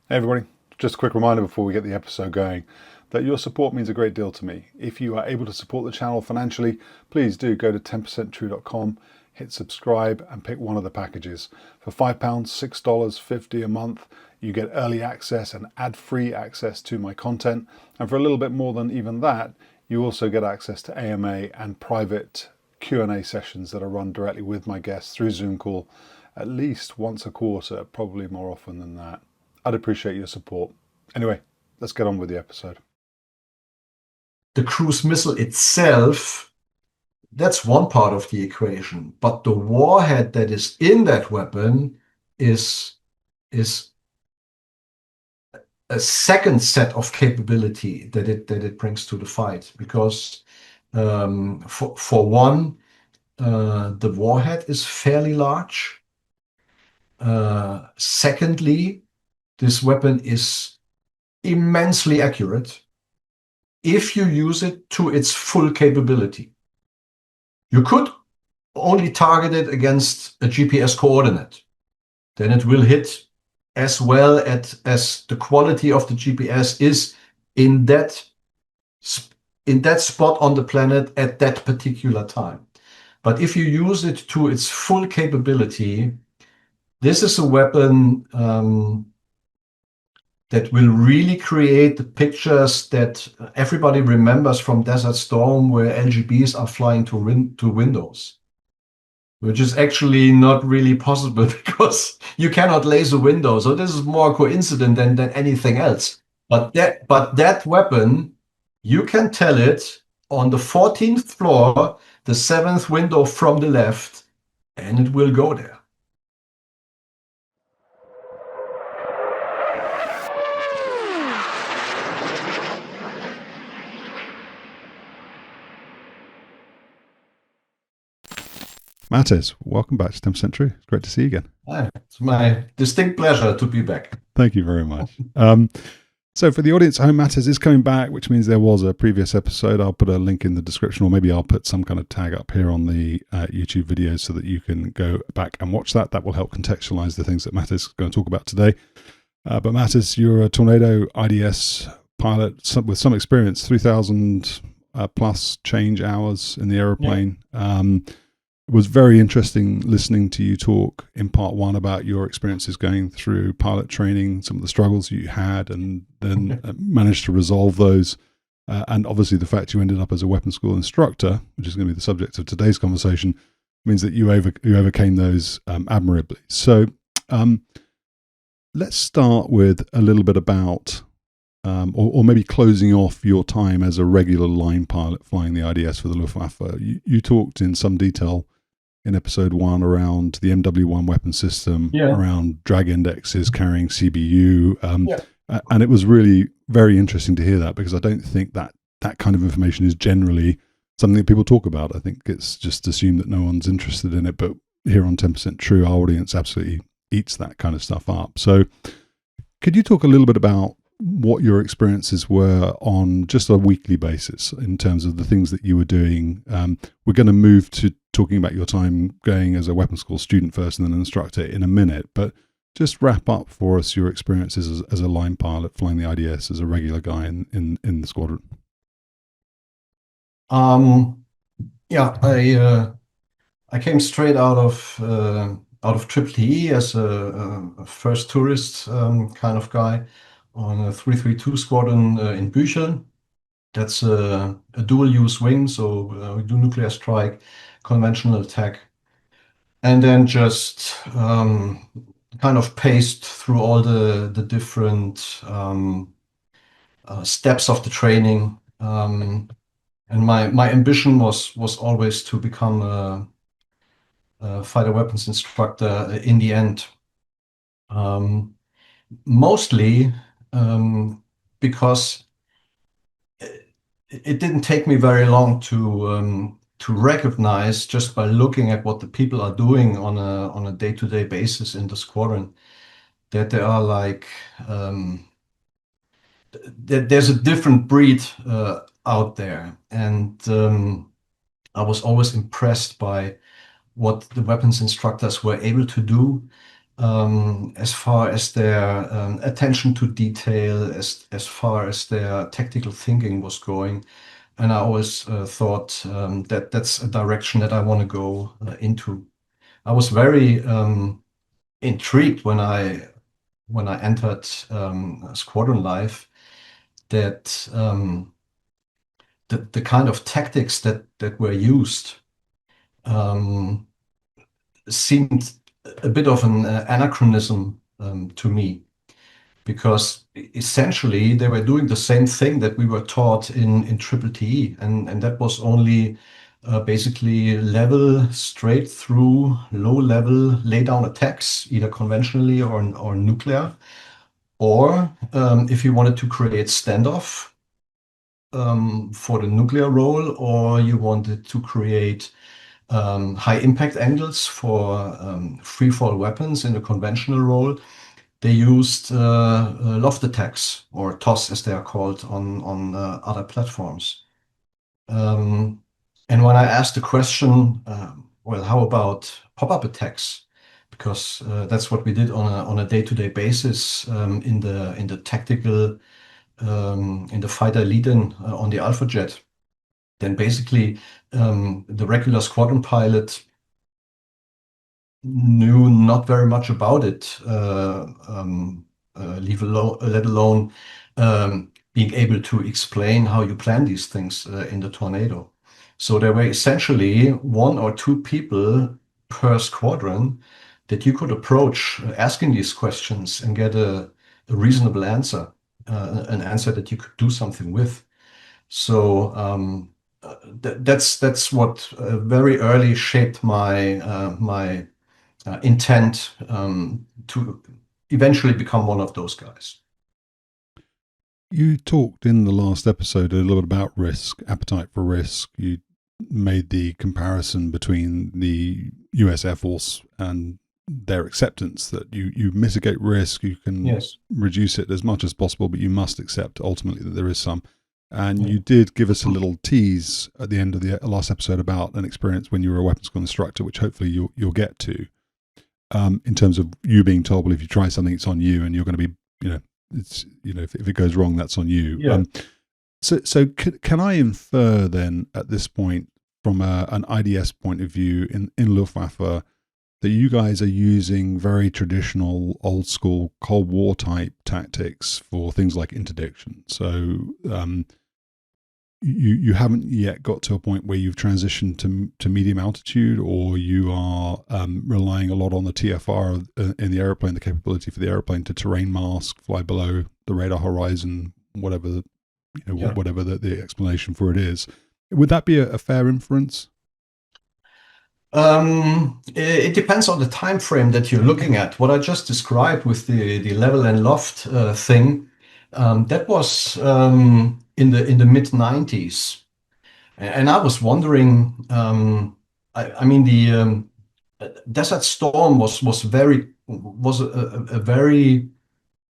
Hey everybody, just a quick reminder before we get the episode going that your support means a great deal to me. If you are able to support the channel financially, please do go to 10percenttrue.com, hit subscribe and pick one of the packages. For £5, $6.50 a month, you get early access and ad-free access to my content. And for a little bit more than even that, you also get access to AMA and private Q&A sessions that are run directly with my guests through Zoom call at least once a quarter, probably more often than that. I'd appreciate your support. Anyway, let's get on with the episode. The cruise missile itself, that's one part of the equation, but the warhead that is in that weapon is a second set of capability that it brings to the fight. Because for one, the warhead is fairly large. Secondly, this weapon is immensely accurate if you use it to its full capability. You could only target it against a GPS coordinate. Then it will hit as well as the quality of the GPS is in that spot on the planet at that particular time. But if you use it to its full capability, this is a weapon that will really create the pictures that everybody remembers from Desert Storm, where LGBs are flying to windows, which is actually not really possible because you cannot laser windows. So this is more coincident than anything else. But that weapon, you can tell it on the 14th floor, the 7th window from the left, and it will go there. Mattes, welcome back to 10% True. It's great to see you again. It's my distinct pleasure to be back. Thank you very much. So for the audience at home, Mattes is coming back, which means there was a previous episode. I'll put a link in the description, or maybe I'll put some kind of tag up here on the YouTube videos so that you can go back and watch that. That will help contextualize the things that Mattes is going to talk about today. But Mattes, you're a Tornado IDS pilot with some experience, 3,000 plus change hours in the aeroplane. Yeah. It was very interesting listening to you talk in part one about your experiences going through pilot training, some of the struggles you had, and then managed to resolve those. And obviously the fact you ended up as a weapons school instructor, which is going to be the subject of today's conversation, means that you overcame those admirably. So let's start with a little bit about, or maybe closing off your time as a regular line pilot flying the IDS for the Luftwaffe. You talked in some detail in episode one around the MW1 weapon system, around drag indexes carrying CBU. And it was really very interesting to hear that, because I don't think that kind of information is generally something that people talk about. I think it's just assumed that no one's interested in it. But here on 10% True, our audience absolutely eats that kind of stuff up. So could you talk a little bit about what your experiences were on just a weekly basis in terms of the things that you were doing? We're going to move to talking about your time going as a weapons school student first and then an instructor in a minute, but just wrap up for us your experiences as a line pilot flying the IDS as a regular guy in the squadron. I came straight out of Triple E as a first tourist kind of guy on a 332 squadron in Büchel. That's a dual-use wing, so we do nuclear strike, conventional attack, and then just kind of paced through all the different steps of the training. And my ambition was always to become a fighter weapons instructor in the end. Mostly because it didn't take me very long to recognize, just by looking at what the people are doing on a day-to-day basis in the squadron, that there are there's a different breed out there. And I was always impressed by what the weapons instructors were able to do. as far as their attention to detail, as far as their tactical thinking was going. And I always thought that that's a direction that I want to go into. I was very intrigued when I entered squadron life that the kind of tactics that were used um, seemed a bit of an anachronism to me, because essentially they were doing the same thing that we were taught in Triple TE, and that was only basically level, straight through, low level, lay down attacks, either conventionally or nuclear. Or if you wanted to create standoff for the nuclear role, or you wanted to create high impact angles for free fall weapons in the conventional role, they used loft attacks, or TOS as they are called on other platforms. And when I asked the question, well, how about pop-up attacks? Because that's what we did on a day-to-day basis in the tactical in the fighter lead-in on the Alpha Jet. Then basically the regular squadron pilot knew not very much about it, let alone being able to explain how you plan these things in the Tornado. So there were essentially one or two people per squadron that you could approach asking these questions and get a reasonable answer, an answer that you could do something with. So that's what very early shaped my intent to eventually become one of those guys. You talked in the last episode a little bit about risk, appetite for risk. You made the comparison between the US Air Force and their acceptance that you mitigate risk, you can Yes. reduce it as much as possible, but you must accept ultimately that there is some. And you did give us a little tease at the end of the last episode about an experience when you were a weapons school instructor, which hopefully you'll get to, in terms of you being told, well, if you try something, it's on you, and you're going to be, it's, if it goes wrong, that's on you. Yeah. So can I infer then at this point, from an IDS point of view in Luftwaffe, that you guys are using very traditional, old school Cold War type tactics for things like interdiction? So you haven't yet got to a point where you've transitioned to medium altitude, or you are relying a lot on the TFR in the airplane, the capability for the airplane to terrain mask, fly below the radar horizon, whatever whatever the explanation for it is. Would that be a fair inference? It depends on the time frame that you're looking at. What I just described with the level and loft thing, that was in the mid 90s, and I was wondering. I mean, the Desert Storm was a very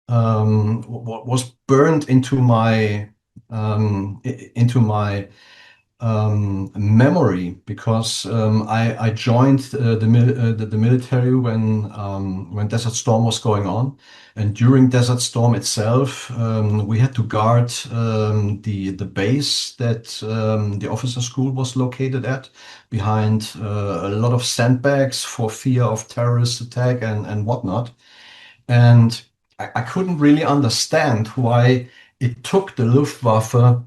was burned into my memory, because I joined the military when Desert Storm was going on, and during Desert Storm itself, we had to guard the base that the officer school was located at, behind a lot of sandbags for fear of terrorist attack and whatnot. And I couldn't really understand why it took the Luftwaffe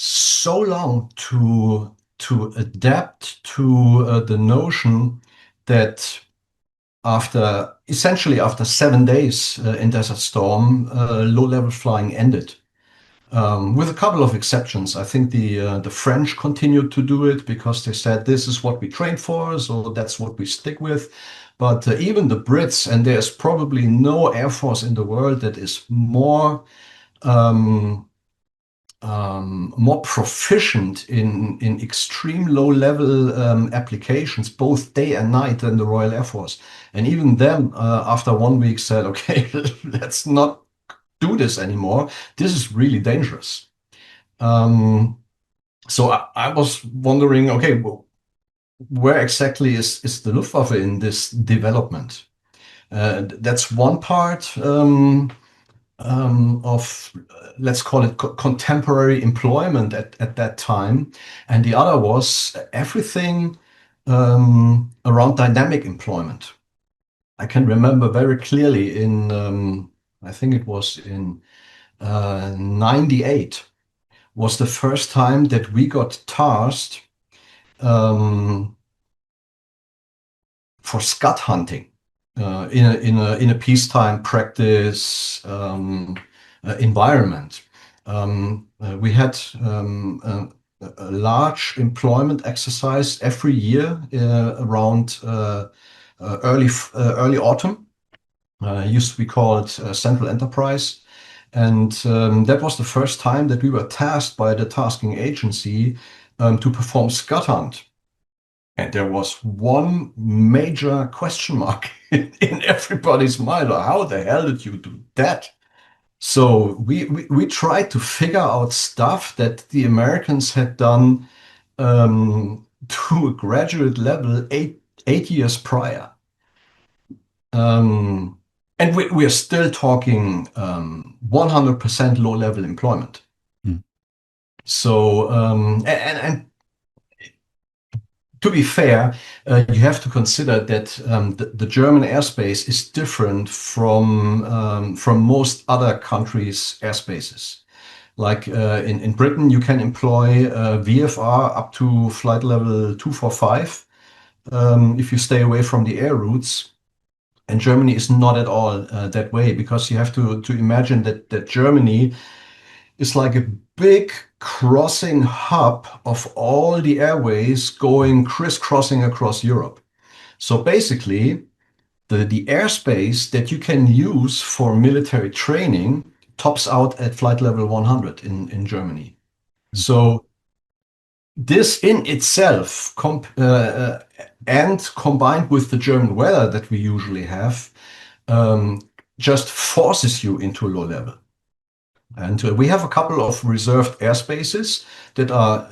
so long to adapt to the notion that essentially after 7 days in Desert Storm, low-level flying ended. With a couple of exceptions. I think the French continued to do it because they said this is what we trained for, so that's what we stick with. But even the Brits, and there's probably no air force in the world that is more proficient in extreme low level applications, both day and night, than the Royal Air Force. And even them, after 1 week, said, okay, let's not do this anymore. This is really dangerous. So I was wondering, okay, well, where exactly is the Luftwaffe in this development? That's one part of, let's call it contemporary employment at that time. And the other was everything around dynamic employment. I can remember very clearly I think it was in 98 was the first time that we got tasked um, for scud hunting in a peacetime practice environment. We had a large employment exercise every year around early autumn. Used to be called Central Enterprise. And that was the first time that we were tasked by the tasking agency to perform scud hunt. And there was one major question mark in everybody's mind. How the hell did you do that? So we tried to figure out stuff that the Americans had done to a graduate level eight years prior. And we are still talking 100% low-level employment. Mm. So, and to be fair, you have to consider that the German airspace is different from most other countries' airsphaces. Like in Britain, you can employ VFR up to flight level 245 if you stay away from the air routes. And Germany is not at all that way, because you have to imagine that Germany is like a big crossing hub of all the airways going crisscrossing across Europe. So basically, the airspace that you can use for military training tops out at flight level 100 in Germany. So this in itself, and combined with the German weather that we usually have, just forces you into low level. And we have a couple of reserved airspaces that are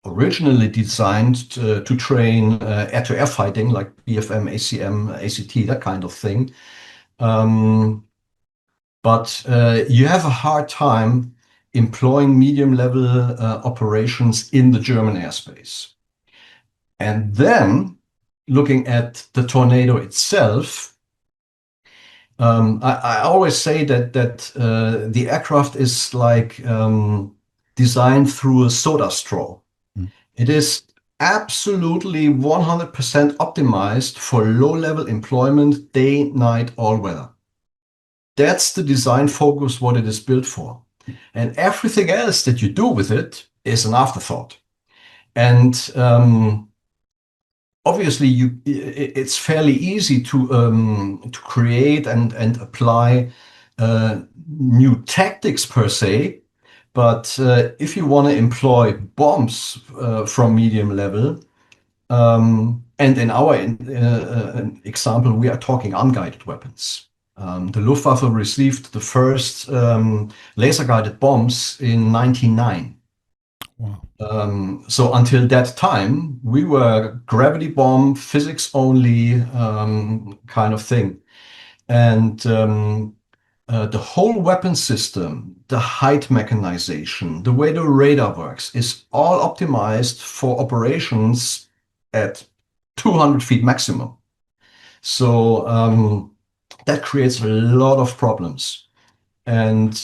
originally designed to train air-to-air fighting, like BFM, ACM, ACT, that kind of thing. But you have a hard time employing medium-level operations in the German airspace. And then looking at the Tornado itself, I always say that the aircraft is like designed through a soda straw. Mm. It is absolutely 100% optimized for low-level employment, day, night, all weather. That's the design focus, what it is built for. And everything else that you do with it is an afterthought. And obviously, it's fairly easy to create and apply new tactics per se. But if you want to employ bombs from medium level, and in our example, we are talking unguided weapons. The Luftwaffe received the first laser-guided bombs in 1999. Wow. So until that time, we were gravity bomb, physics only kind of thing. And the whole weapon system, the height mechanization, the way the radar works is all optimized for operations at 200 feet maximum. So that creates a lot of problems. And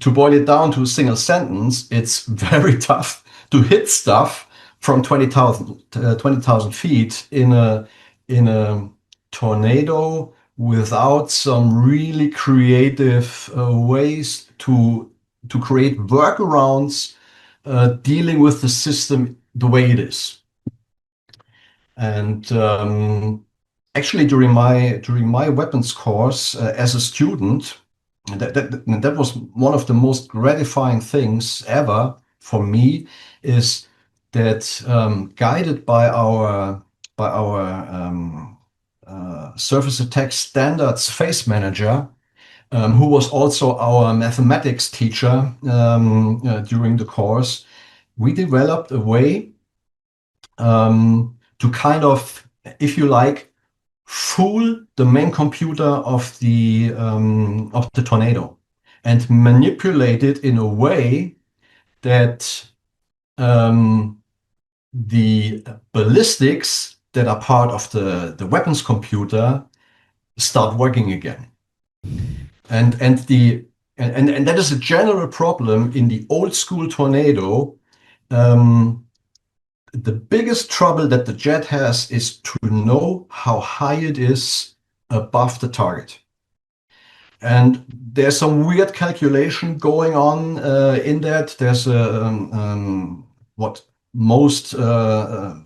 to boil it down to a single sentence, it's very tough to hit stuff from 20,000 feet in a tornado without some really creative ways to create workarounds dealing with the system the way it is. And actually, during my weapons course as a student, that was one of the most gratifying things ever for me, is that guided by our surface attack standards phase manager, who was also our mathematics teacher during the course, we developed a way to kind of, if you like, fool the main computer of the Tornado and manipulate it in a way that the ballistics that are part of the weapons computer start working again. And that is a general problem in the old school Tornado. The biggest trouble that the jet has is to know how high it is above the target. And there's some weird calculation going on in that. There's what most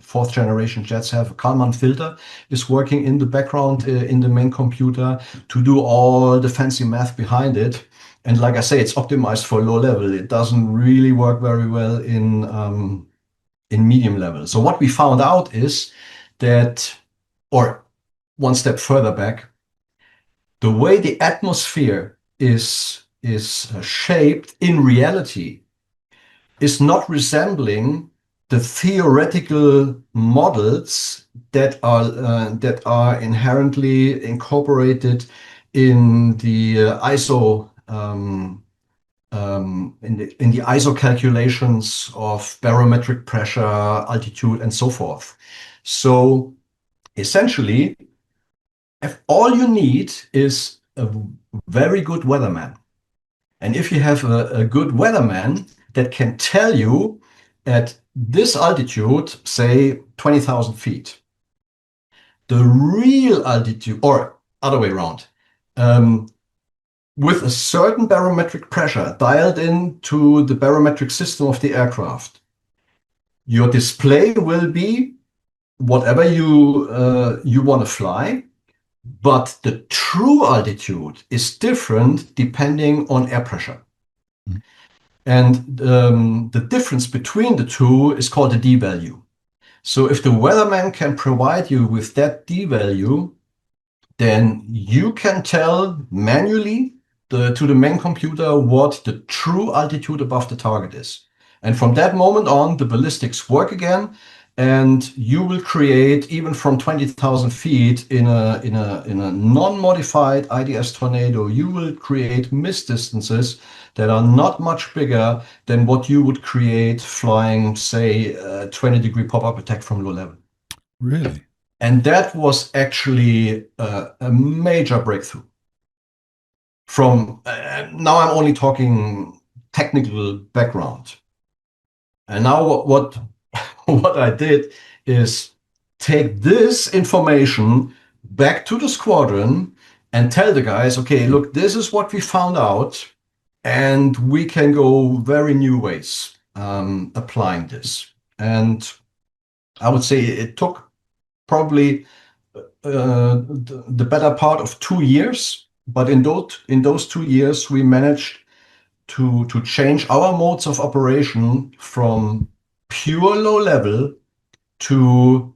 fourth generation jets have. A Kalman filter is working in the background in the main computer to do all the fancy math behind it. And like I say, it's optimized for low level. It doesn't really work very well in medium level. So what we found out is that, or one step further back, the way the atmosphere is shaped in reality is not resembling the theoretical models that are inherently incorporated in the ISO in the ISO calculations of barometric pressure, altitude, and so forth. So essentially, if all you need is a very good weatherman. And if you have a good weatherman that can tell you at this altitude, say 20,000 feet, the real altitude, or other way around, with a certain barometric pressure dialed into the barometric system of the aircraft, your display will be whatever you want to fly, but the true altitude is different depending on air pressure. Mm. And the difference between the two is called the D value. So if the weatherman can provide you with that D value, then you can tell manually to the main computer what the true altitude above the target is. And from that moment on, the ballistics work again, and you will create, even from 20,000 feet in a non-modified IDS Tornado, you will create mist distances that are not much bigger than what you would create flying, say, a 20-degree pop-up attack from low level. Really? And that was actually a major breakthrough. From now I'm only talking technical background. And now what I did is take this information back to the squadron and tell the guys, okay, look, this is what we found out, and we can go very new ways applying this. And I would say it took probably the better part of 2 years, but in those 2 years we managed to change our modes of operation from pure low level to,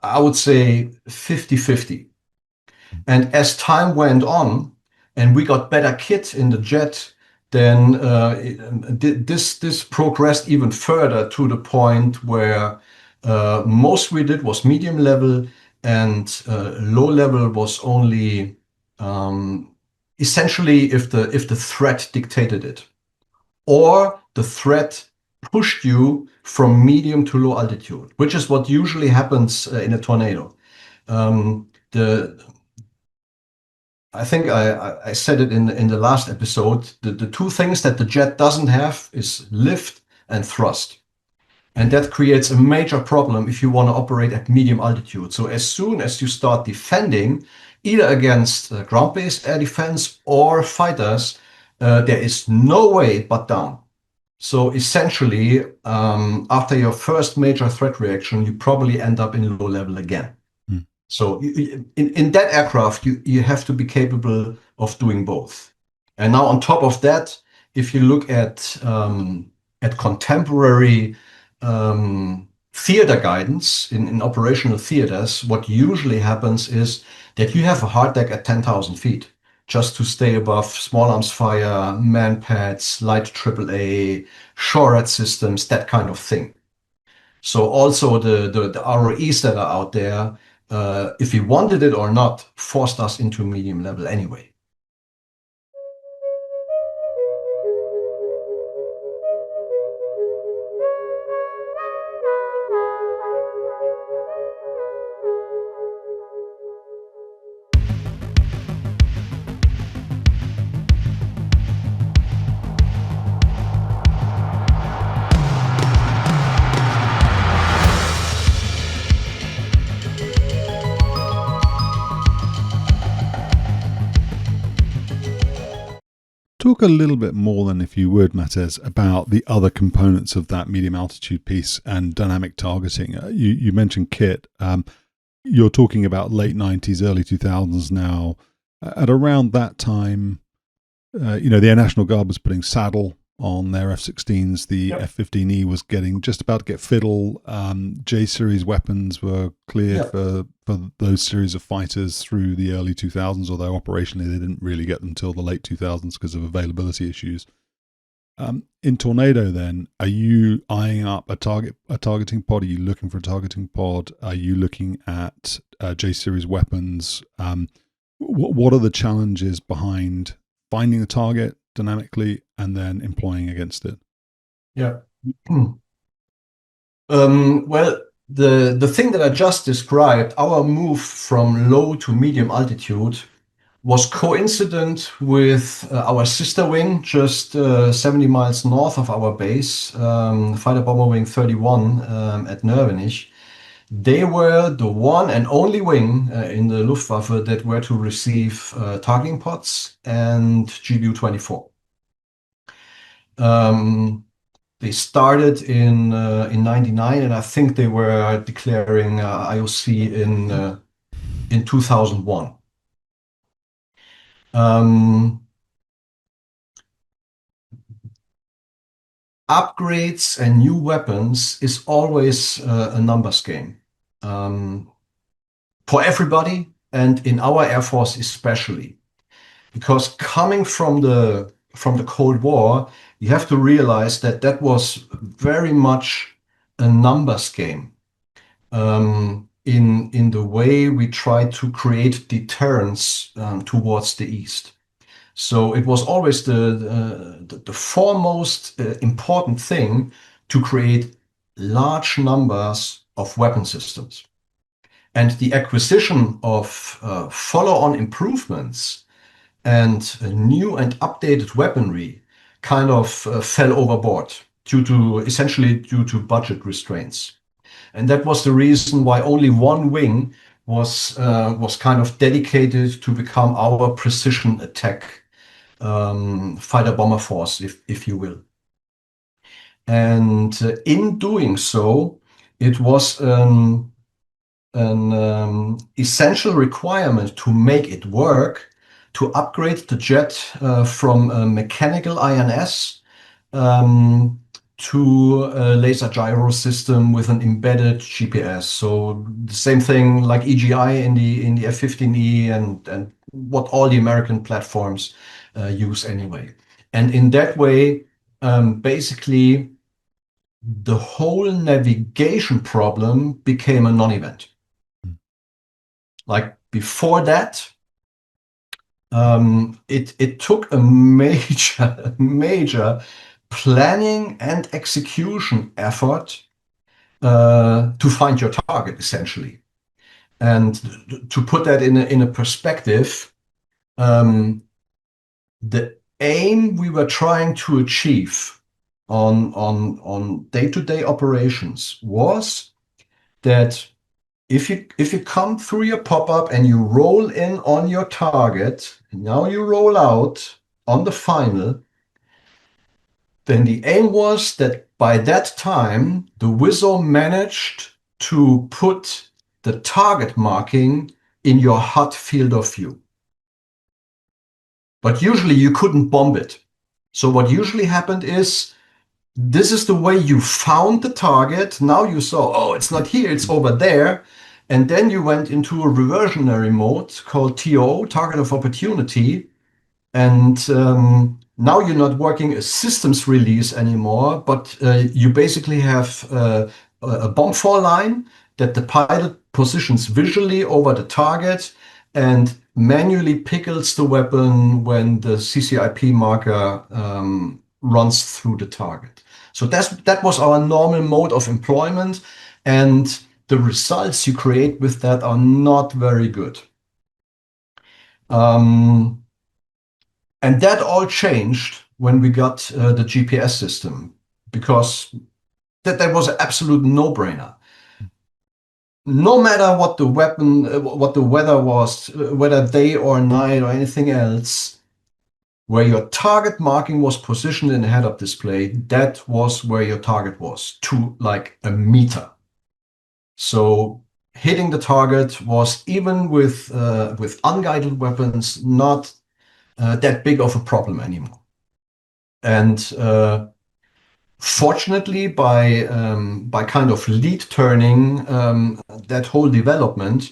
I would say, 50-50. And as time went on and we got better kit in the jet, then this progressed even further to the point where most we did was medium level, and low level was only essentially if the threat dictated it, or the threat pushed you from medium to low altitude, which is what usually happens in a tornado. I think I said it in the last episode. The two things that the jet doesn't have is lift and thrust. And that creates a major problem if you want to operate at medium altitude. So as soon as you start defending, either against ground-based air defense or fighters, there is no way but down. So essentially, after your first major threat reaction, you probably end up in low level again. Mm. So in that aircraft, you have to be capable of doing both. And now on top of that, if you look at contemporary theater guidance in operational theaters, what usually happens is that you have a hard deck at 10,000 feet just to stay above small arms fire, man pads, light AAA, shortcut systems, that kind of thing. So also the ROEs that are out there, if we wanted it or not, forced us into medium level anyway. Talk a little bit more then, if you would, Mattes, about the other components of that medium altitude piece and dynamic targeting. You mentioned kit. You're talking about late 90s, early 2000s now. At around that time, the Air National Guard was putting saddle on their F-16s. The F-15E was just about to get fiddle. J-series weapons were cleared for those series of fighters through the early 2000s, although operationally they didn't really get them until the late 2000s because of availability issues. In Tornado, then, are you eyeing up a targeting pod? Are you looking for a targeting pod? Are you looking at J-series weapons? What are the challenges behind finding the target dynamically and then employing against it? Yeah. Well, the thing that I just described, our move from low to medium altitude, was coincident with our sister wing just 70 miles north of our base, Fighter Bomber Wing 31 at Nörvenich. They were the one and only wing in the Luftwaffe that were to receive targeting pods and GBU-24. They started in '99, and I think they were declaring IOC in 2001. Upgrades and new weapons is always a numbers game for everybody, and in our Air Force especially, because coming from the Cold War, you have to realize that that was very much a numbers game in the way we tried to create deterrence towards the East. So it was always the foremost important thing to create large numbers of weapon systems. And the acquisition of follow-on improvements and new and updated weaponry kind of fell overboard essentially due to budget restraints. And that was the reason why only one wing was kind of dedicated to become our precision attack fighter bomber force, if you will. And in doing so, it was an essential requirement to make it work to upgrade the jet from a mechanical INS to a laser gyro system with an embedded GPS. So the same thing like EGI in the F-15E and what all the American platforms use anyway. And in that way, basically, the whole navigation problem became a non-event. Like before that, it took a major planning and execution effort to find your target, essentially. And to put that in a perspective, the aim we were trying to achieve on day-to-day operations was that if you come through your pop-up and you roll in on your target, and now you roll out on the final, then the aim was that by that time, the WISO managed to put the target marking in your HUD field of view. But usually you couldn't bomb it. So what usually happened is, this is the way you found the target. Now you saw, oh, it's not here, it's over there. And then you went into a reversionary mode called TO, target of opportunity. And now you're not working a systems release anymore, but you basically have a bomb fall line that the pilot positions visually over the target and manually pickles the weapon when the CCIP marker runs through the target. So that was our normal mode of employment, and the results you create with that are not very good. And that all changed when we got the GPS system, because that was an absolute no-brainer. No matter what the weapon, what the weather was, whether day or night or anything else, where your target marking was positioned in the head-up display, that was where your target was, to like a meter. So hitting the target was, even with unguided weapons, not that big of a problem anymore. And fortunately, by kind of lead turning that whole development,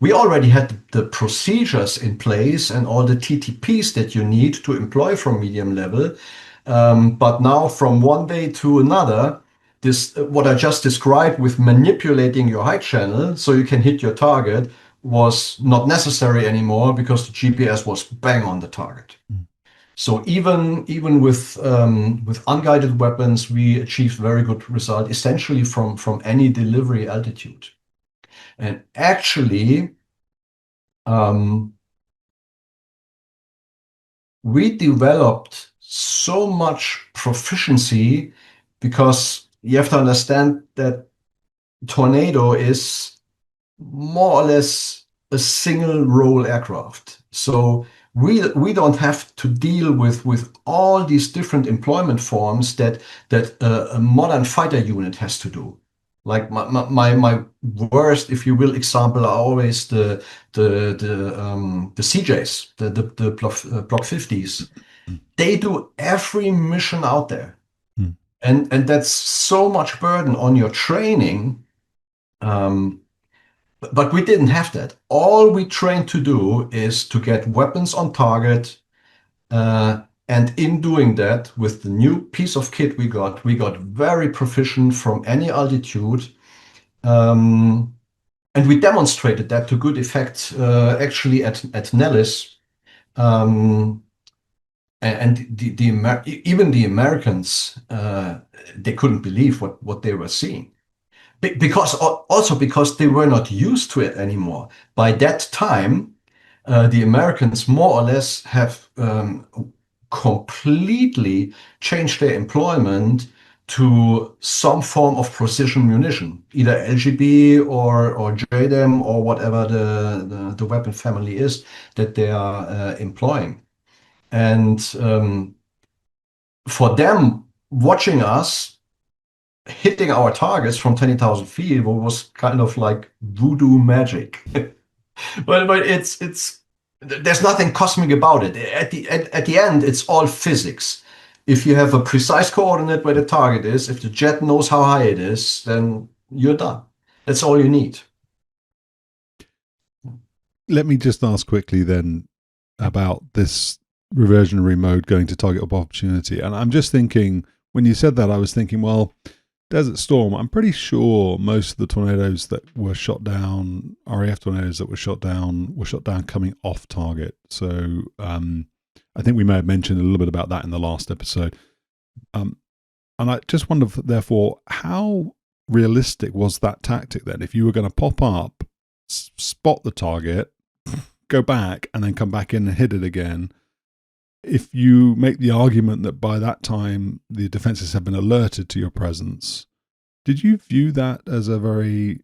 we already had the procedures in place and all the TTPs that you need to employ from medium level. But now, from one day to another, this what I just described with manipulating your height channel so you can hit your target was not necessary anymore, because the GPS was bang on the target. So even with unguided weapons, we achieved very good result, essentially from any delivery altitude. And actually, we developed so much proficiency, because you have to understand that Tornado is more or less a single role aircraft. So we don't have to deal with all these different employment forms that a modern fighter unit has to do. Like my worst, if you will, example are always the CJs, the Block 50s. They do every mission out there, and that's so much burden on your training. But we didn't have that. All we trained to do is to get weapons on target. And in doing that, with the new piece of kit we got very proficient from any altitude. And we demonstrated that to good effect, actually at Nellis. And even the Americans, they couldn't believe what they were seeing. Because they were not used to it anymore. By that time, the Americans more or less have completely changed their employment to some form of precision munition, either LGB or JDAM or whatever the weapon family is that they are employing. And for them, watching us hitting our targets from 20,000 feet was kind of like voodoo magic. but it's there's nothing cosmic about it. At the end, it's all physics. If you have a precise coordinate where the target is, if the jet knows how high it is, then you're done. That's all you need. Let me just ask quickly then about this reversionary mode going to target of opportunity. And I'm just thinking, when you said that, I was thinking, well, Desert Storm, I'm pretty sure most of the tornadoes that were shot down, RAF tornadoes that were shot down coming off target. So I think we may have mentioned a little bit about that in the last episode. And I just wonder, therefore, how realistic was that tactic then? If you were going to pop up, spot the target, go back, and then come back in and hit it again, if you make the argument that by that time the defenses have been alerted to your presence, did you view that as a very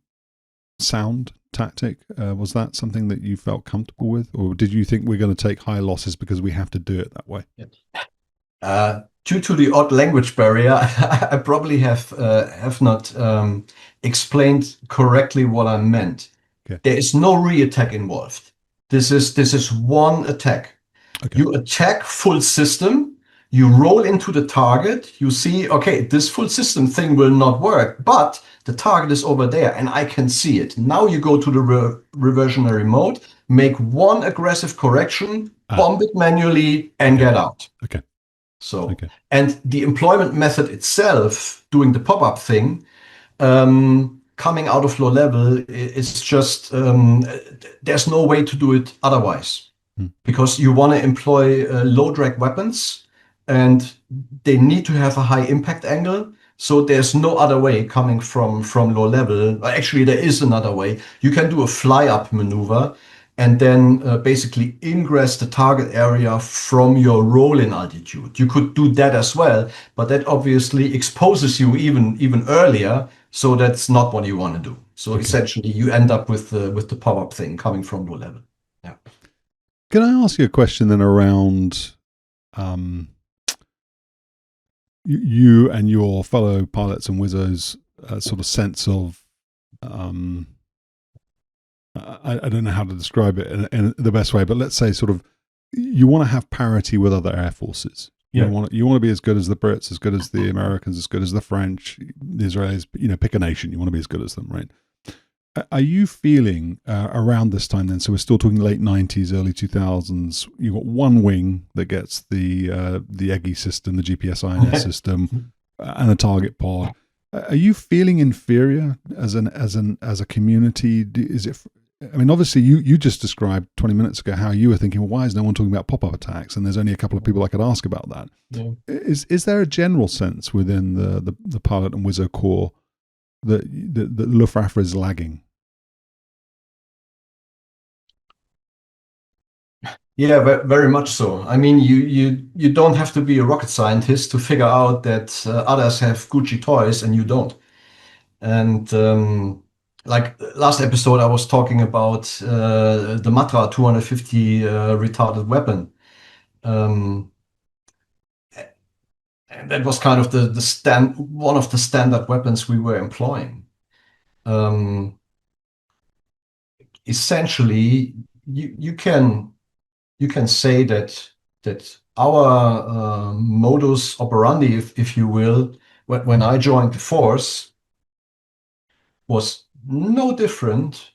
sound tactic? Was that something that you felt comfortable with, or did you think we're going to take high losses because we have to do it that way? Due to the odd language barrier, I probably have not explained correctly what I meant. Okay. There is no re-attack involved. This is one attack. Okay. You attack full system, you roll into the target, you see, okay, this full system thing will not work, but the target is over there and I can see it. Now you go to the reversionary mode, make one aggressive correction, bomb it manually, and get out. Okay. So, and the employment method itself, doing the pop-up thing, coming out of low level, it's just there's no way to do it otherwise, because you want to employ low drag weapons, and they need to have a high impact angle. So there's no other way coming from low level. Actually, there is another way. You can do a fly up maneuver and then basically ingress the target area from your roll in altitude. You could do that as well, but that obviously exposes you even earlier. So that's not what you want to do. So essentially, you end up with the pop-up thing coming from low level. Yeah. Can I ask you a question then around you and your fellow pilots and wizzos sort of sense of I don't know how to describe it in the best way, but let's say sort of you want to have parity with other air forces. You want to be as good as the Brits, as good as the Americans, as good as the French, the Israelis. Pick a nation. You want to be as good as them, right? Are you feeling around this time then? So we're still talking late 90s, early 2000s. You've got one wing that gets the EGI system, the GPS INS system, and a target pod. Are you feeling inferior as a community? Is it? I mean, obviously, you just described 20 minutes ago how you were thinking, well, why is no one talking about pop-up attacks? And there's only a couple of people I could ask about that. Yeah. Is there a general sense within the pilot and Wizzo Corps that the Luftwaffe is lagging? Yeah, very much so. I mean, you don't have to be a rocket scientist to figure out that others have Gucci toys and you don't. And like last episode, I was talking about the Matra 250 retarded weapon. And that was kind of one of the standard weapons we were employing. Essentially, you can say that our modus operandi, if you will, when I joined the force, was no different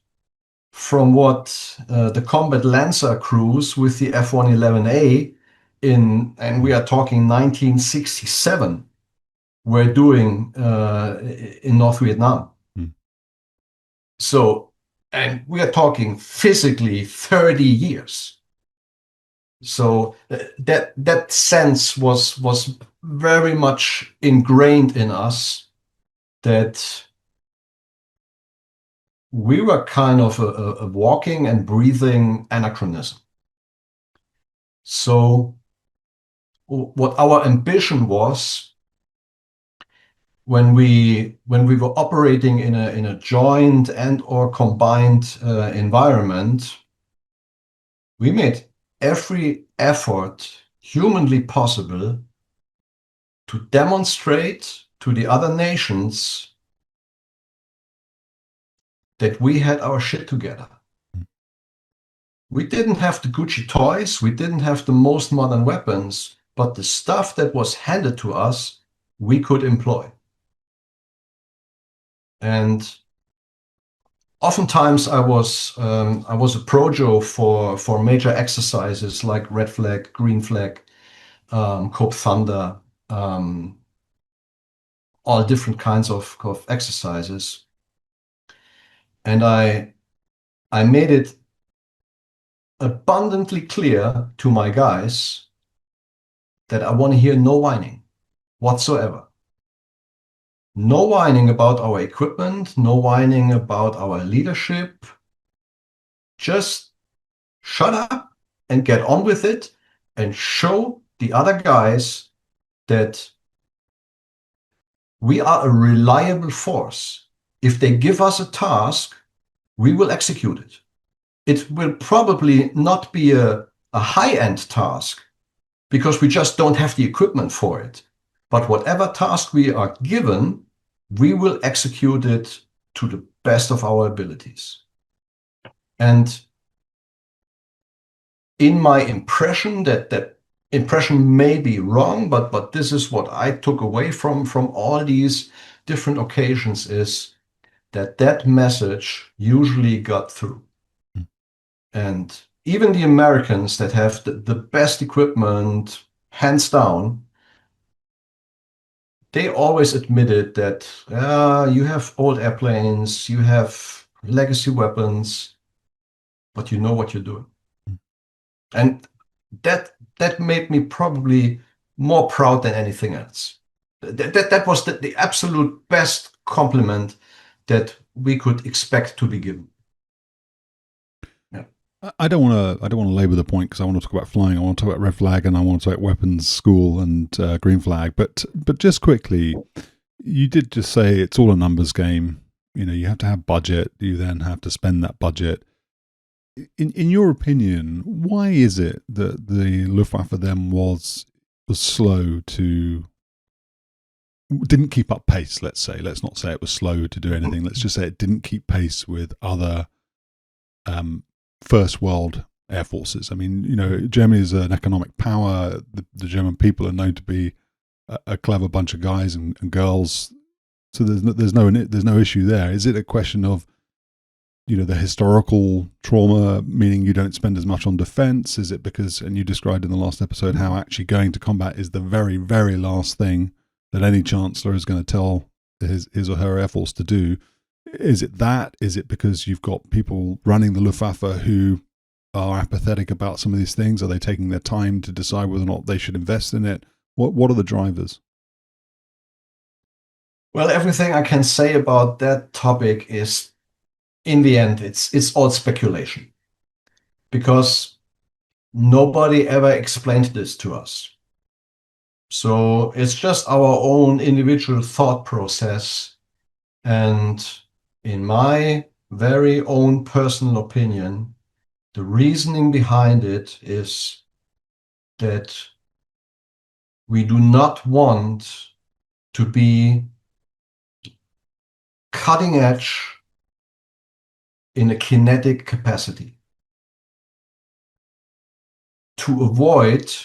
from what the combat Lancer crews with the F-111A and we are talking 1967, were doing in North Vietnam. So, and we are talking physically 30 years. So that sense was very much ingrained in us that we were kind of a walking and breathing anachronism. So what our ambition was when we were operating in a joint and or combined environment, we made every effort humanly possible to demonstrate to the other nations that we had our shit together. We didn't have the Gucci toys, we didn't have the most modern weapons, but the stuff that was handed to us, we could employ. And oftentimes I was a projo for major exercises like Red Flag, Green Flag, Cope Thunder, all different kinds of exercises. And I made it abundantly clear to my guys that I want to hear no whining whatsoever. No whining about our equipment, no whining about our leadership. Just shut up and get on with it and show the other guys that we are a reliable force. If they give us a task, we will execute it. It will probably not be a high-end task because we just don't have the equipment for it. But whatever task we are given, we will execute it to the best of our abilities. And in my impression, that impression may be wrong, but this is what I took away from all these different occasions, is that message usually got through. And even the Americans that have the best equipment, hands down, they always admitted that you have old airplanes, you have legacy weapons, but you know what you're doing. And that made me probably more proud than anything else. That was the absolute best compliment that we could expect to be given. Yeah. I don't want to labor the point because I want to talk about flying. I want to talk about red flag and I want to talk about weapons school and green flag. But just quickly, you did just say it's all a numbers game. You know, you have to have budget. You then have to spend that budget. In your opinion, why is it that the Luftwaffe then was slow to, didn't keep up pace? Let's say, let's not say it was slow to do anything. Let's just say it didn't keep pace with other first world air forces. I mean, you know, Germany is an economic power. The German people are known to be a clever bunch of guys and girls. So there's no issue there. Is it a question of, you know, the historical trauma, meaning you don't spend as much on defense? Is it because, and you described in the last episode how actually going to combat is the very, very last thing that any chancellor is going to tell his or her air force to do? Is it that? Is it because you've got people running the Luftwaffe who are apathetic about some of these things? Are they taking their time to decide whether or not they should invest in it? What are the drivers? Well, everything I can say about that topic is, in the end, it's all speculation, because nobody ever explained this to us. So it's just our own individual thought process. And in my very own personal opinion, the reasoning behind it is that we do not want to be cutting edge in a kinetic capacity, to avoid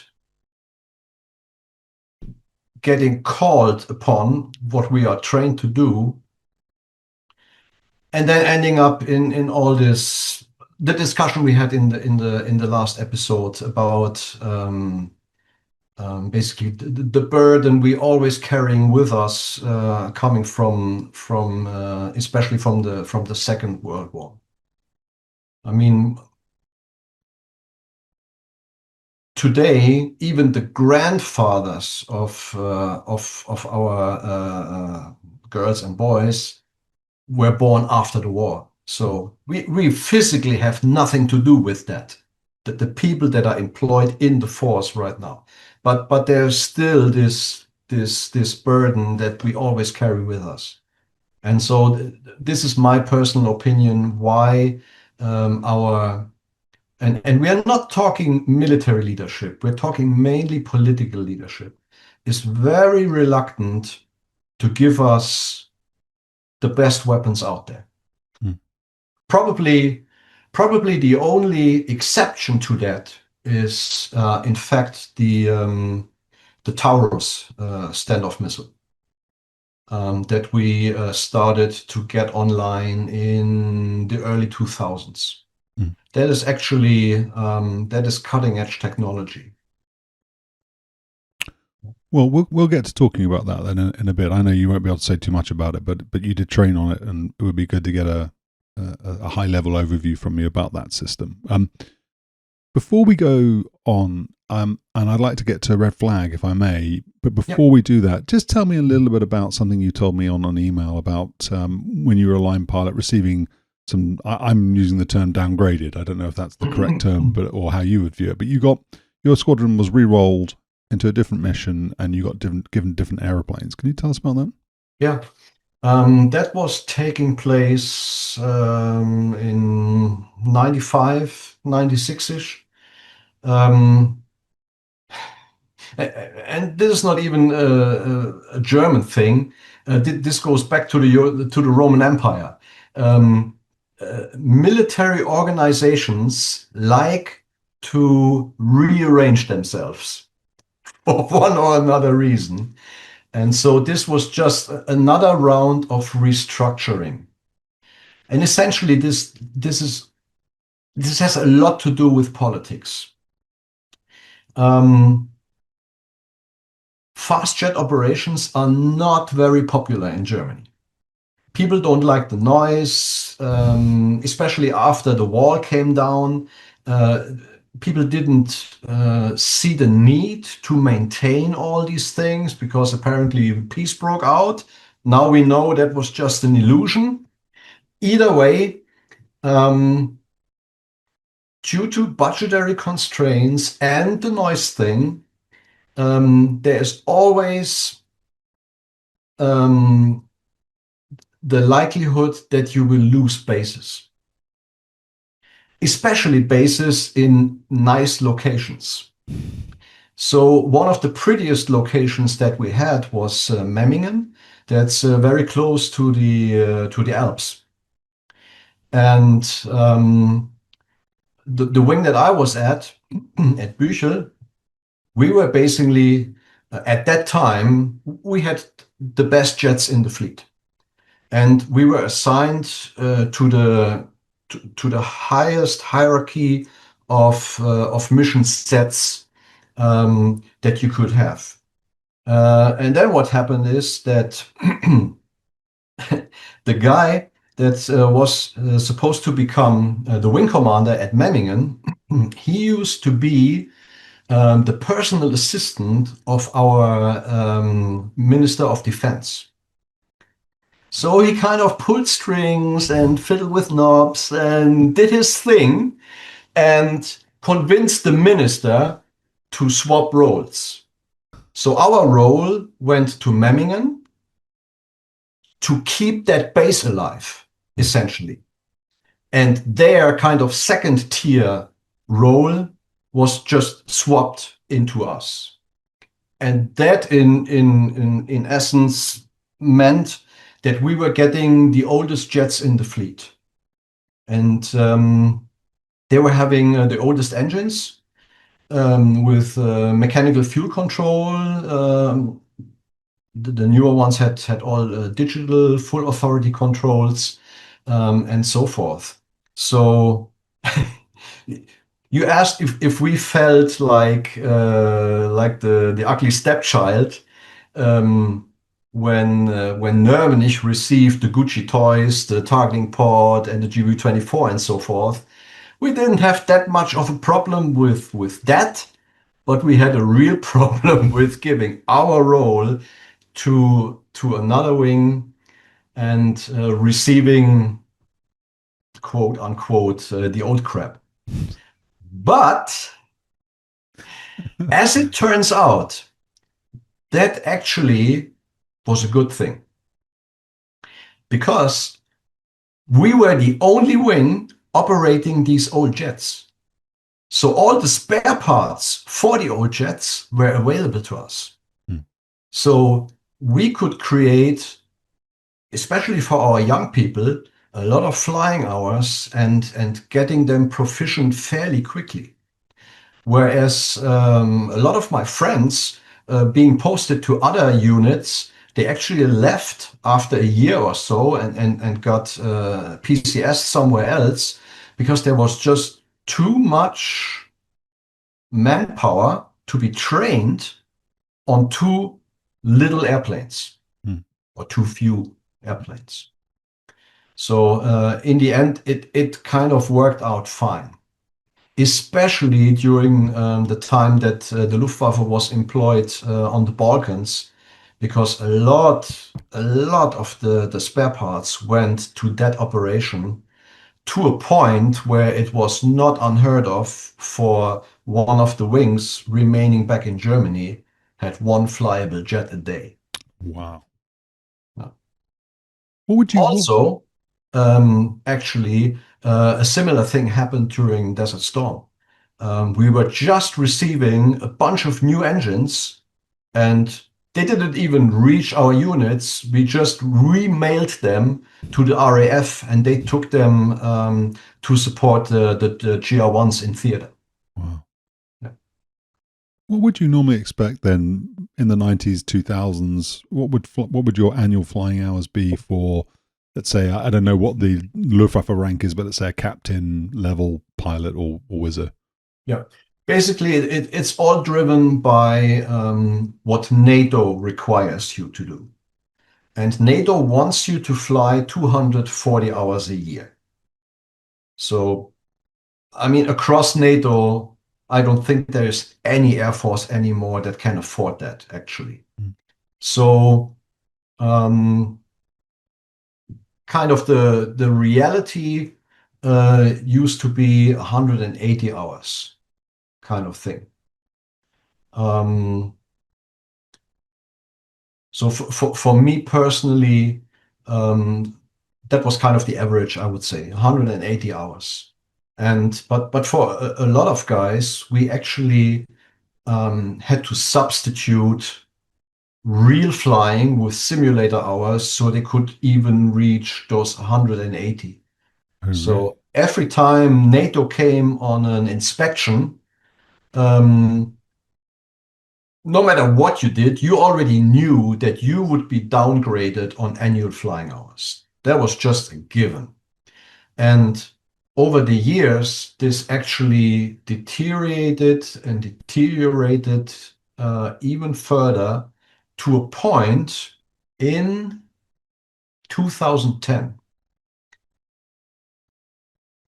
getting called upon what we are trained to do, and then ending up in all this, the discussion we had in the last episode about basically the burden we always carrying with us, coming from especially from the Second World War. I mean, today, even the grandfathers of our girls and boys were born after the war. So we physically have nothing to do with that. The people that are employed in the force right now. But there's still this burden that we always carry with us. And so this is my personal opinion why and we are not talking military leadership, we're talking mainly political leadership, is very reluctant to give us the best weapons out there. Probably the only exception to that is, in fact, the TAURUS standoff missile that we started to get online in the early 2000s. That is actually that is cutting edge technology. Well, we'll get to talking about that then in a bit. I know you won't be able to say too much about it, but you did train on it, and it would be good to get a high level overview from you about that system. Before we go on, and I'd like to get to red flag if I may, but before we do that, just tell me a little bit about something you told me on an email about when you were a line pilot receiving some. I'm using the term downgraded. I don't know if that's the correct term, but or how you would view it. But you got, your squadron was re-rolled into a different mission, and you got given different aeroplanes. Can you tell us about that? Yeah. That was taking place in 95, 96-ish. And this is not even a German thing. This goes back to the Roman Empire. Military organizations like to rearrange themselves for one or another reason. And so this was just another round of restructuring. And essentially this has a lot to do with politics. This has a lot to do with politics. fast jet operations are not very popular in Germany. People don't like the noise, especially after the wall came down. People didn't see the need to maintain all these things because apparently peace broke out. Now we know that was just an illusion. Either way, due to budgetary constraints and the noise thing, there is always the likelihood that you will lose bases, especially bases in nice locations. So one of the prettiest locations that we had was Memmingen. That's very close to the Alps. And the wing that I was at Büchel, we were basically, at that time, we had the best jets in the fleet. And we were assigned to the highest hierarchy of mission sets that you could have. And then what happened is that the guy that was supposed to become the wing commander at Memmingen, he used to be the personal assistant of our Minister of Defense. So he kind of pulled strings and fiddled with knobs and did his thing and convinced the minister to swap roles. So our role went to Memmingen to keep that base alive, essentially. And their kind of second tier role was just swapped into us. And that in essence meant that we were getting the oldest jets in the fleet. And they were having the oldest engines with mechanical fuel control. The newer ones had all digital full authority controls and so forth. So you asked if we felt like the ugly stepchild when Nuremberg received the Gucci toys, the targeting pod, and the GV-24 and so forth. We didn't have that much of a problem with that, but we had a real problem with giving our role to another wing and receiving, quote unquote, the old crap. But as it turns out, that actually was a good thing, because we were the only wing operating these old jets. So all the spare parts for the old jets were available to us. So we could create, especially for our young people, a lot of flying hours and getting them proficient fairly quickly. Whereas a lot of my friends being posted to other units, they actually left after a year or so and got PCS somewhere else because there was just too much manpower to be trained on too little airplanes or too few airplanes. So in the end, it kind of worked out fine, especially during the time that the Luftwaffe was employed on the Balkans, because a lot of the spare parts went to that operation, to a point where it was not unheard of for one of the wings remaining back in Germany had one flyable jet a day. Wow. Yeah. What would you also actually a similar thing happened during Desert Storm. We were just receiving a bunch of new engines, and they didn't even reach our units. We just remailed them to the RAF, and they took them to support the GR1s in theater. Wow. Yeah. What would you normally expect then in the 90s, 2000s? What would your annual flying hours be for, let's say, I don't know what the Luftwaffe rank is, but let's say a captain level pilot or whizzer? Yeah. Basically, it's all driven by what NATO requires you to do. And NATO wants you to fly 240 hours a year. So, I mean, across NATO, I don't think there's any Air Force anymore that can afford that, actually. Mm. So, kind of the reality used to be 180 hours kind of thing. So for me personally, that was kind of the average, I would say, 180 hours. But for a lot of guys, we actually had to substitute real flying with simulator hours so they could even reach those 180. Oh, really? So every time NATO came on an inspection, no matter what you did, you already knew that you would be downgraded on annual flying hours. That was just a given. And over the years, this actually deteriorated and deteriorated even further to a point in 2010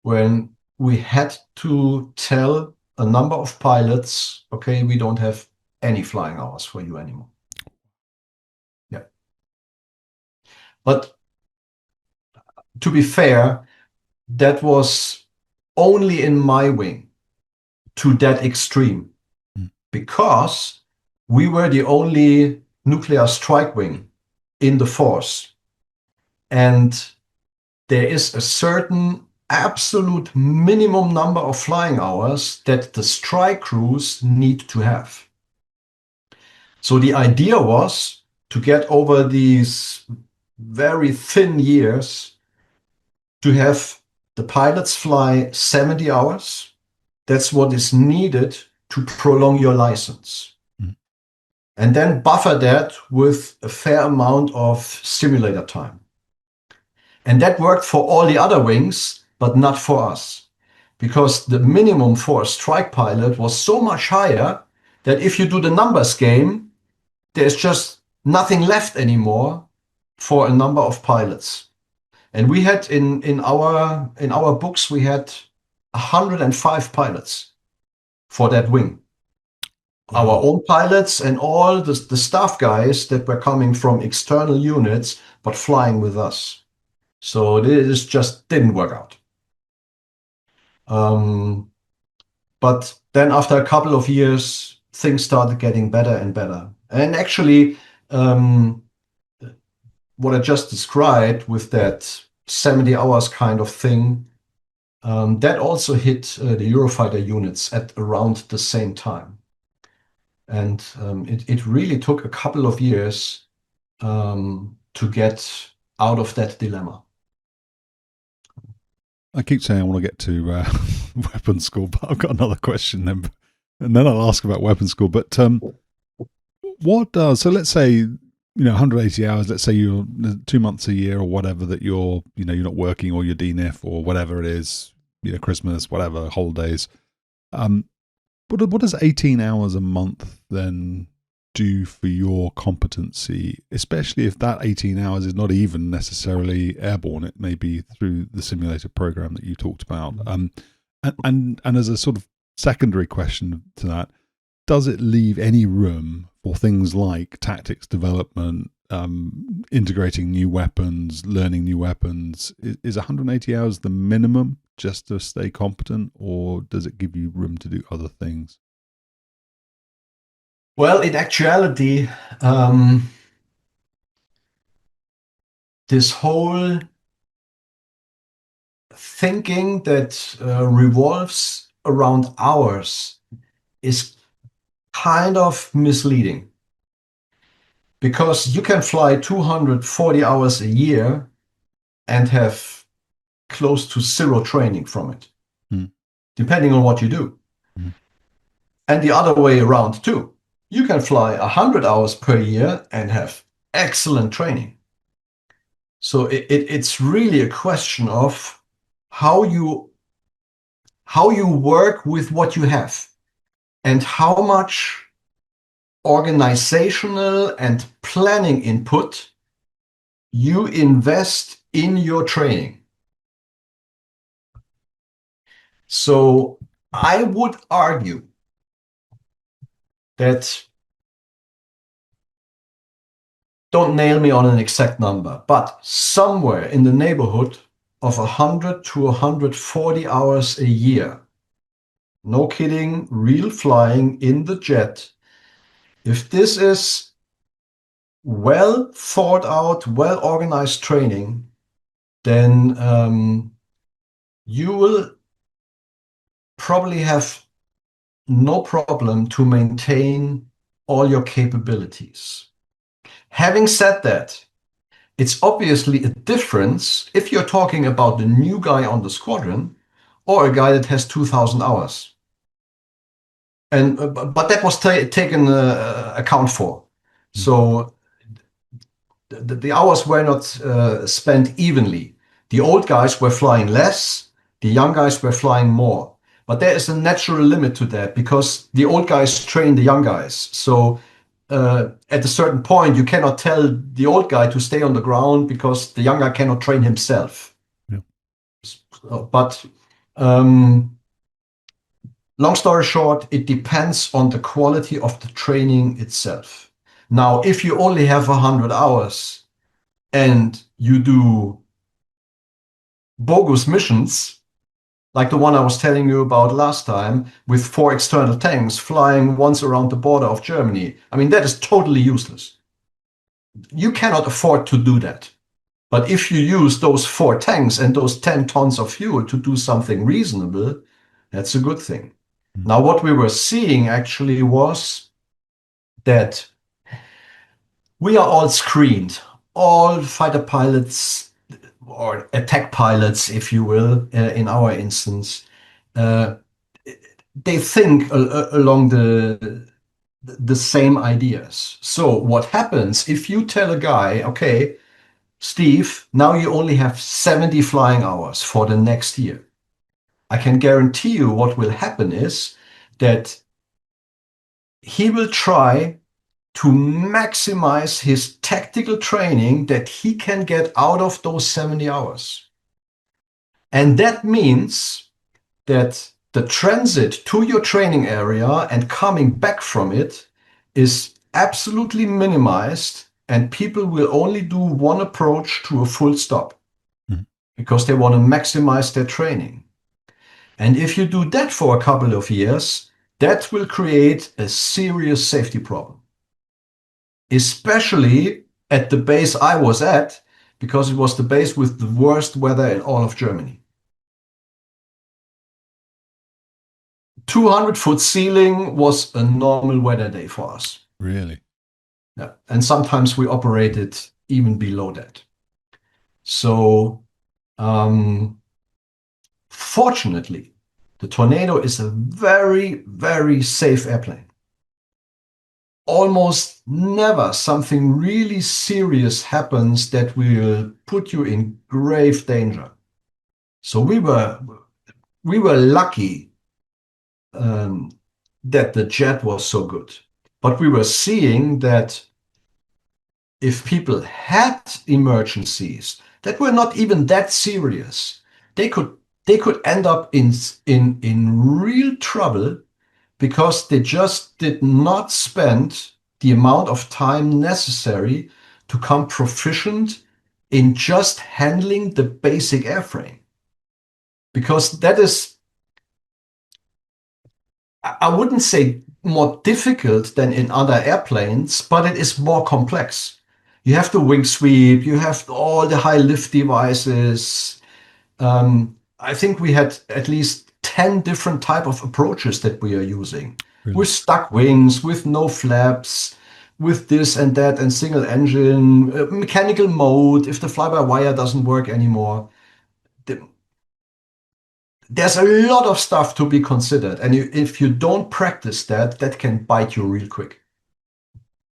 when we had to tell a number of pilots, okay, we don't have any flying hours for you anymore. Yeah. But to be fair, that was only in my wing to that extreme because we were the only nuclear strike wing in the force. And there is a certain absolute minimum number of flying hours that the strike crews need to have. So the idea was to get over these very thin years to have the pilots fly 70 hours. That's what is needed to prolong your license. Mm. And then buffer that with a fair amount of simulator time. And that worked for all the other wings, but not for us. Because the minimum for a strike pilot was so much higher that if you do the numbers game, there's just nothing left anymore for a number of pilots. And we had in our books, we had 105 pilots for that wing. Wow. Our own pilots and all the staff guys that were coming from external units, but flying with us. So this just didn't work out. But then after a couple of years, things started getting better and better. And actually, what I just described with that 70 hours kind of thing, that also hit the Eurofighter units at around the same time. And it really took a couple of years to get out of that dilemma. I keep saying I want to get to weapons school, but I've got another question then, and then I'll ask about weapons school. But what does, so let's say, 180 hours, let's say you're 2 months a year or whatever that you're not working, or you're DNIF or whatever it is, Christmas, whatever, holidays. What does 18 hours a month then do for your competency, especially if that 18 hours is not even necessarily airborne? It may be through the simulator program that you talked about. And as a sort of secondary question to that, does it leave any room for things like tactics development, integrating new weapons, learning new weapons? Is 180 hours the minimum just to stay competent, or does it give you room to do other things? Well, in actuality, this whole thinking that revolves around hours is kind of misleading, because you can fly 240 hours a year and have close to zero training from it, depending on what you do. And the other way around too. You can fly 100 hours per year and have excellent training. So it's really a question of how you work with what you have. and how much organizational and planning input you invest in your training. So I would argue that, don't nail me on an exact number, but somewhere in the neighborhood of 100 to 140 hours a year, no kidding, real flying in the jet. If this is well thought out, well organized training, then you will probably have no problem to maintain all your capabilities. Having said that, it's obviously a difference if you're talking about the new guy on the squadron or a guy that has 2,000 hours. And but that was taken account for. So the hours were not spent evenly. The old guys were flying less, the young guys were flying more. But there is a natural limit to that because the old guys train the young guys. So at a certain point, you cannot tell the old guy to stay on the ground because the young guy cannot train himself. Yeah. But long story short, it depends on the quality of the training itself. Now, if you only have 100 hours and you do bogus missions, like the one I was telling you about last time, with 4 external tanks flying once around the border of Germany, I mean, that is totally useless. You cannot afford to do that. But if you use those 4 tanks and those 10 tons of fuel to do something reasonable, that's a good thing. Now, what we were seeing actually was that we are all screened, all fighter pilots or attack pilots, if you will, in our instance. They think along the same ideas. So what happens if you tell a guy, okay, Steve, now you only have 70 flying hours for the next year. I can guarantee you what will happen is that he will try to maximize his tactical training that he can get out of those 70 hours. And that means that the transit to your training area and coming back from it is absolutely minimized, and people will only do one approach to a full stop because they want to maximize their training. And if you do that for a couple of years, that will create a serious safety problem, especially at the base I was at, because it was the base with the worst weather in all of Germany. 200-foot ceiling was a normal weather day for us. Really? Yeah. And sometimes we operated even below that. So, fortunately, the Tornado is a very, very safe airplane. Almost never something really serious happens that will put you in grave danger. So we were lucky that the jet was so good. But we were seeing that if people had emergencies that were not even that serious, they could end up in real trouble because they just did not spend the amount of time necessary to become proficient in just handling the basic airframe. Because that is, I wouldn't say more difficult than in other airplanes, but it is more complex. You have the wing sweep, you have all the high lift devices. I think we had at least 10 different type of approaches that we are using. Really? With stuck wings, with no flaps, with this and that, and single engine, mechanical mode, if the fly-by-wire doesn't work anymore. There's a lot of stuff to be considered. And if you don't practice that, that can bite you real quick.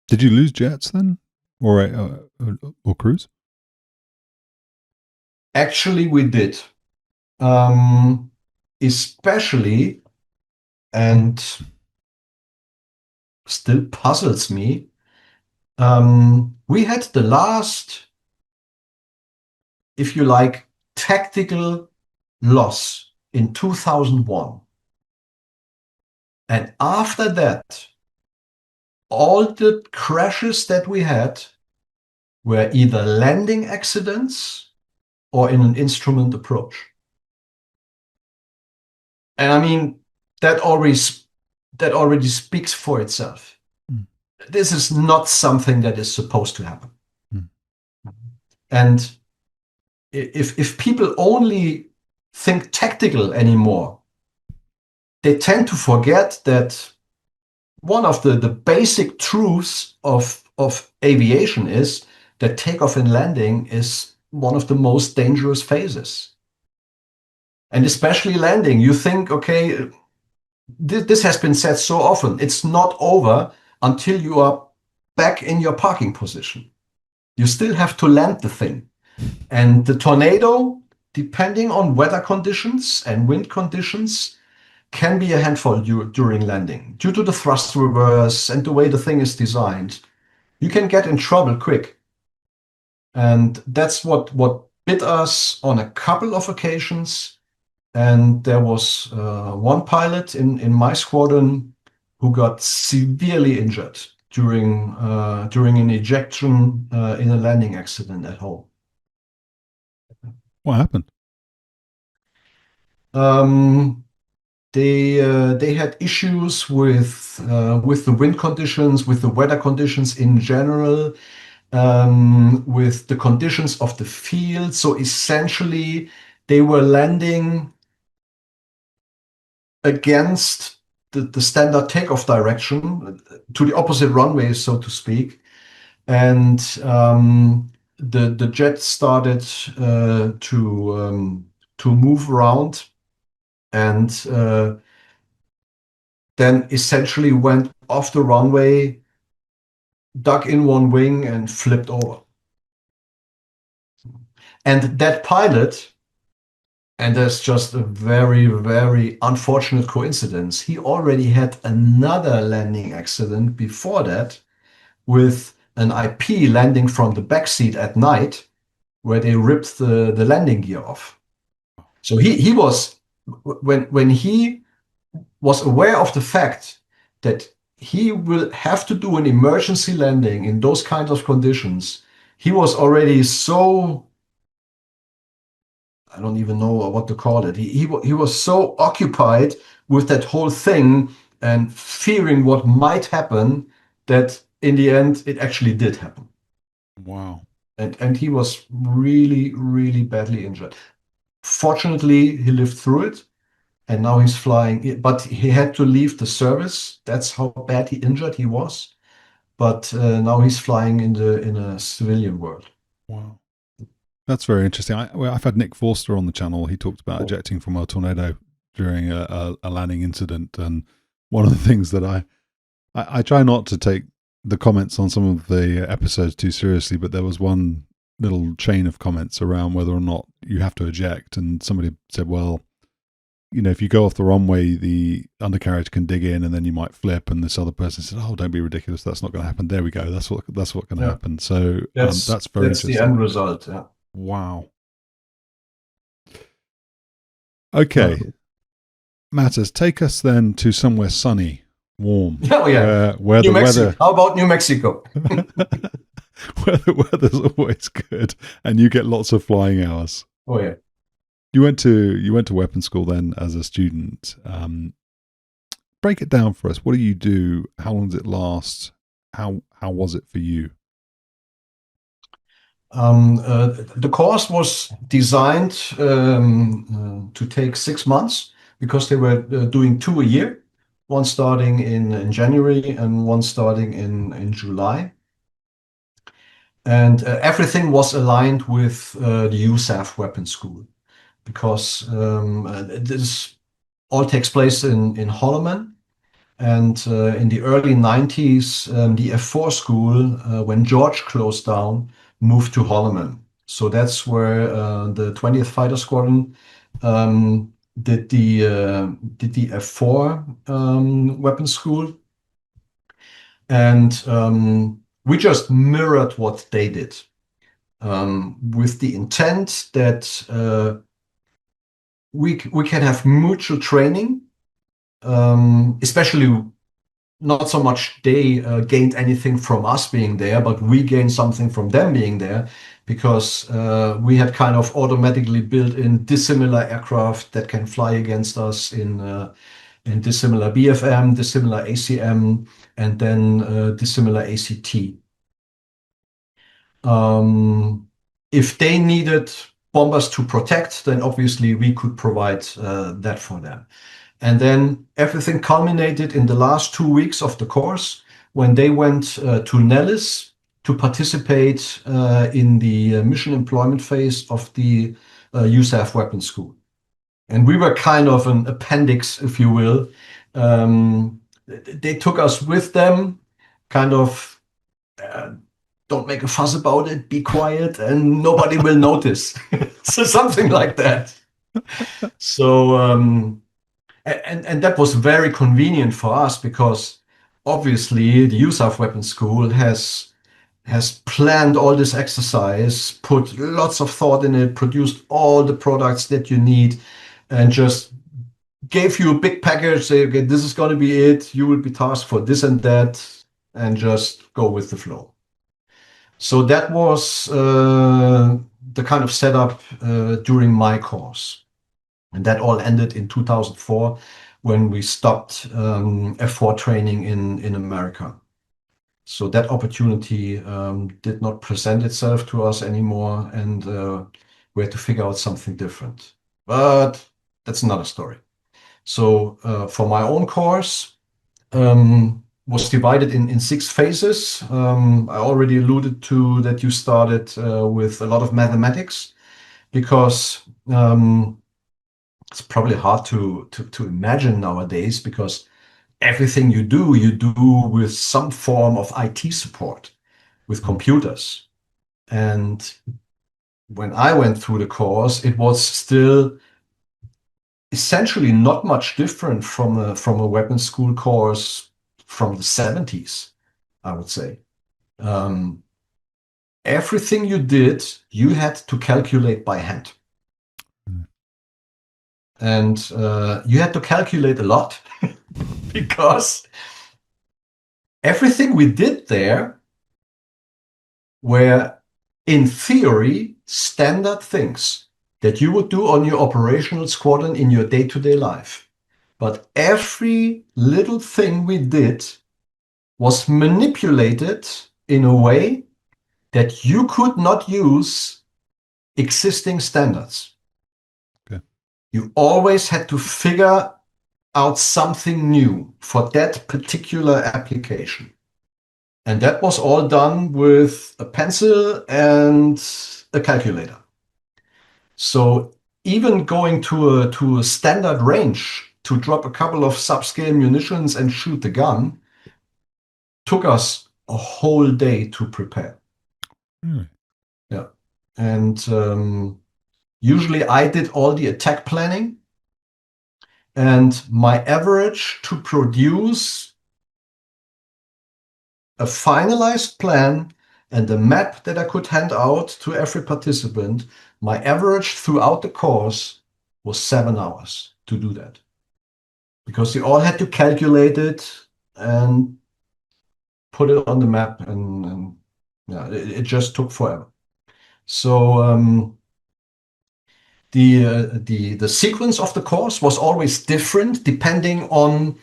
Did you lose jets then? Or crews? Actually, we did. Especially, and still puzzles me. We had the last, if you like, tactical loss in 2001. And after that, all the crashes that we had were either landing accidents or in an instrument approach. And I mean, that already speaks for itself. Mm. This is not something that is supposed to happen. Mm. And if people only think tactical anymore, they tend to forget that one of the basic truths of aviation is that takeoff and landing is one of the most dangerous phases. And especially landing, you think, okay, this has been said so often, it's not over until you are back in your parking position. You still have to land the thing. And the tornado, depending on weather conditions and wind conditions, can be a handful during landing. Due to the thrust reverse and the way the thing is designed, you can get in trouble quick. And that's what bit us on a couple of occasions. And there was one pilot in my squadron who got severely injured during an ejection in a landing accident at home. What happened? They had issues with the wind conditions, with the weather conditions in general, with the conditions of the field. So essentially, they were landing against the standard takeoff direction to the opposite runway, so to speak, and the jet started to move around and then essentially went off the runway, dug in one wing, and flipped over. And that pilot, and there's just a very, very unfortunate coincidence, he already had another landing accident before that with an IP landing from the backseat at night where they ripped the landing gear off. So he was, when he was aware of the fact that he will have to do an emergency landing in those kinds of conditions, he was already so, I don't even know what to call it. He was so occupied with that whole thing and fearing what might happen that in the end it actually did happen. Wow. And he was really, really badly injured. Fortunately, he lived through it. And now he's flying, but he had to leave the service. That's how bad he injured he was. But now he's flying in a civilian world. Wow. That's very interesting. I've had Nick Forster on the channel. He talked about ejecting from a tornado during a landing incident. And one of the things that I try not to take the comments on some of the episodes too seriously, but there was one little chain of comments around whether or not you have to eject. And somebody said, well, you know, if you go off the runway, the undercarriage can dig in and then you might flip. And this other person said, oh, don't be ridiculous. That's not going to happen. There we go. That's what can happen. So that's very interesting. That's the end result. Yeah. Wow. Okay. Mattes, take us then to somewhere sunny, warm. Oh, yeah. Where New the Mexico. weather. How about New Mexico? Where the weather's always good and you get lots of flying hours. Oh, yeah. You went to weapons school then as a student. Break it down for us. What do you do? How long does it last? How was it for you? The course was designed to take 6 months because they were doing 2 a year, one starting in January and one starting in July. And everything was aligned with the USAF weapons school because this all takes place in Holloman. And in the early 90s, the F4 school, when George closed down, moved to Holloman. So that's where the 20th Fighter Squadron did the F4 weapons school. And we just mirrored what they did, with the intent that we can have mutual training, especially not so much they gained anything from us being there, but we gained something from them being there, because we had kind of automatically built in dissimilar aircraft that can fly against us in dissimilar BFM, dissimilar ACM, and then dissimilar ACT. If they needed bombers to protect, then obviously we could provide that for them. And then everything culminated in the last 2 weeks of the course when they went to Nellis to participate in the mission employment phase of the USAF weapons school. And we were kind of an appendix, if you will. They took us with them, kind of, don't make a fuss about it, be quiet, and nobody will notice. So something like that. So, and that was very convenient for us, because obviously the USAF Weapons School has planned all this exercise, put lots of thought in it, produced all the products that you need, and just gave you a big package, say, okay, this is going to be it. You will be tasked for this and that, and just go with the flow. So that was the kind of setup during my course. And that all ended in 2004 when we stopped F4 training in America. So that opportunity did not present itself to us anymore, and we had to figure out something different. But that's another story. So for my own course, was divided in 6 phases. I already alluded to that you started with a lot of mathematics, because it's probably hard to imagine nowadays, because everything you do with some form of IT support with computers. And when I went through the course, it was still essentially not much different from a weapons school course from the 70s, I would say. Everything you did, you had to calculate by hand. And you had to calculate a lot, because everything we did there were, in theory, standard things that you would do on your operational squadron in your day-to-day life. But every little thing we did was manipulated in a way that you could not use existing standards. Okay. You always had to figure out something new for that particular application. And that was all done with a pencil and a calculator. So even going to a standard range to drop a couple of subscale munitions and shoot the gun took us a whole day to prepare. Really? Yeah. And usually I did all the attack planning, and my average to produce a finalized plan and a map that I could hand out to every participant, my average throughout the course was 7 hours to do that. Because you all had to calculate it and put it on the map, and yeah, it just took forever. So the sequence of the course was always different depending on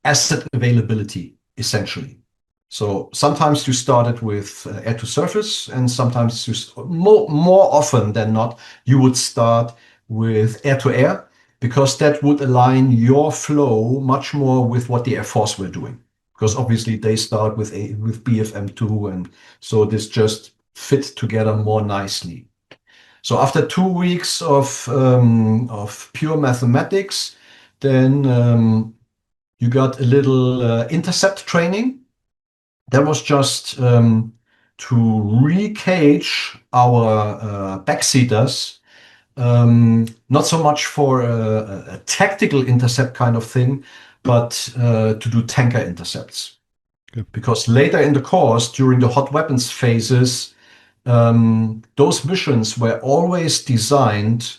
asset availability, essentially. So sometimes you started with air to surface, and sometimes more often than not, you would start with air to air, because that would align your flow much more with what the Air Force were doing. Because obviously they start with BFM2, and so this just fit together more nicely. So after 2 weeks of pure mathematics, then you got a little intercept training. That was just to recage our backseaters, not so much for a tactical intercept kind of thing, but to do tanker intercepts. Okay. Because later in the course, during the hot weapons phases, those missions were always designed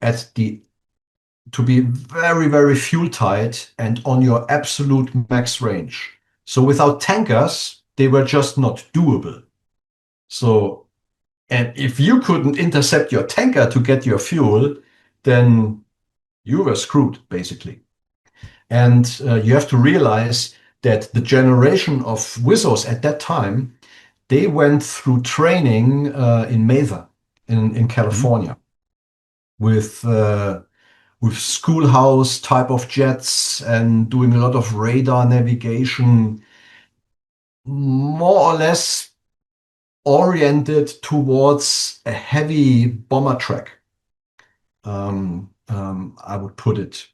to be very, very fuel tight and on your absolute max range. So without tankers, they were just not doable. So, and if you couldn't intercept your tanker to get your fuel, then you were screwed, basically. And you have to realize that the generation of Wizzos at that time, they went through training in Mather in California with schoolhouse type of jets and doing a lot of radar navigation, more or less oriented towards a heavy bomber track. I would put it.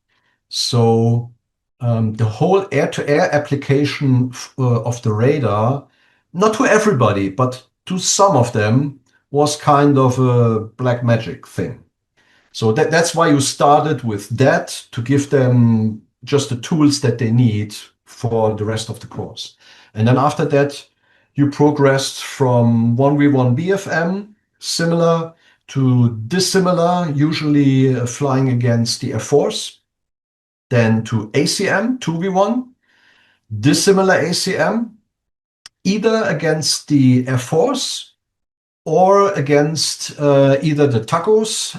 So the whole air-to-air application of the radar, not to everybody, but to some of them, was kind of a black magic thing. So that's why you started with that, to give them just the tools that they need for the rest of the course. And then after that, you progressed from 1v1 BFM, similar, to dissimilar, usually flying against the Air Force, then to ACM, 2v1, dissimilar ACM, either against the Air Force or against either the TAURUS,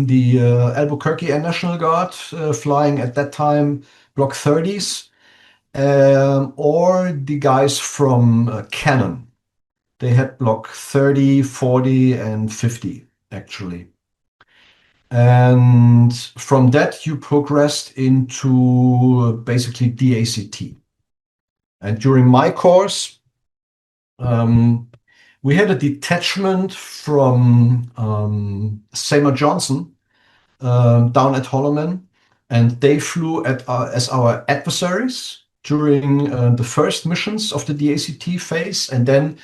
the Albuquerque Air National Guard, flying at that time Block 30s, or the guys from Cannon. They had Block 30, 40, and 50, actually. And from that, you progressed into basically DACT. And during my course, we had a detachment from Seymour Johnson down at Holloman, and they flew as our adversaries during the first missions of the DACT phase. And then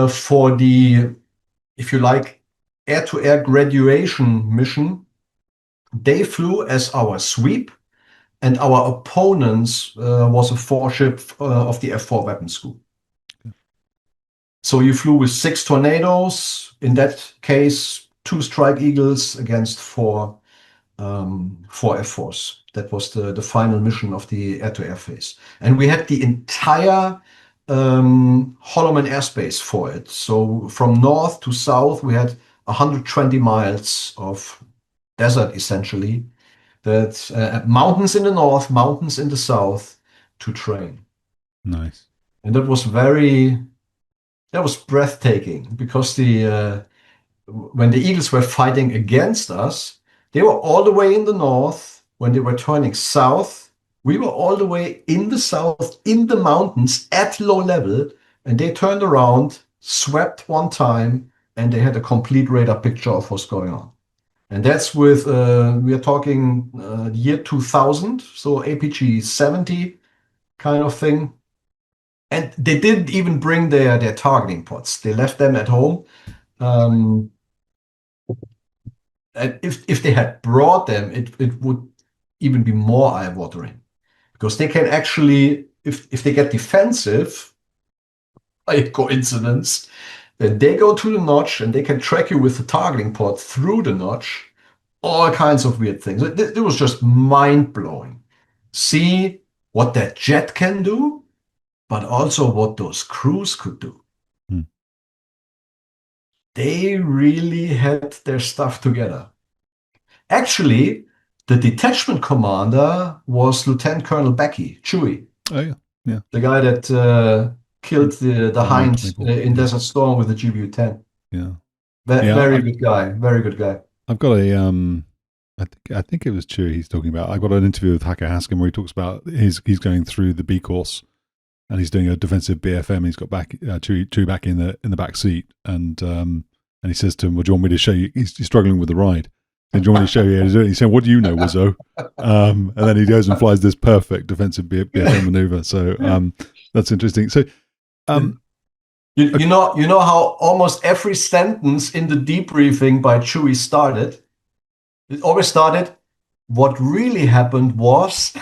for the, if you like, air-to-air graduation mission, they flew as our sweep, and our opponents was a 4-ship of the F4 weapons school. So you flew with 6 Tornadoes, in that case, 2 Strike Eagles against 4 F4s. That was the final mission of the air-to-air phase. And we had the entire Holloman airspace for it. So from north to south, we had 120 miles of desert, essentially. That mountains in the north, mountains in the south to train. Nice. And that was breathtaking, because when the Eagles were fighting against us, they were all the way in the north. When they were turning south, we were all the way in the south, in the mountains at low level, and they turned around, swept one time, and they had a complete radar picture of what's going on. And that's with, we are talking year 2000, so APG 70 kind of thing. And they didn't even bring their targeting pods. They left them at home. And if they had brought them, it would even be more eye-watering. Because they can actually, if they get defensive, by coincidence, then they go to the notch and they can track you with the targeting pod through the notch. All kinds of weird things. It was just mind-blowing. See what that jet can do, but also what those crews could do. They really had their stuff together. Actually, the detachment commander was Lieutenant Colonel Becky, Chewie. Oh, yeah. Yeah. The guy that killed the Hind in Desert Storm with the GBU-10. Yeah. Very good guy. Very good guy. I've got a I think it was Chewie he's talking about. I got an interview with Hacker Haskin where he talks about he's going through the B course and he's doing a defensive BFM. He's got Chewie back in the back seat, and he says to him, "Well, do you want me to show you?" He's struggling with the ride. And do you want me to show you how to do it? He's saying, "What do you know, Wizzo?" And then he goes and flies this perfect defensive BFM maneuver. So that's interesting. So you know how almost every sentence in the debriefing by Chewie started. It always started, what really happened was...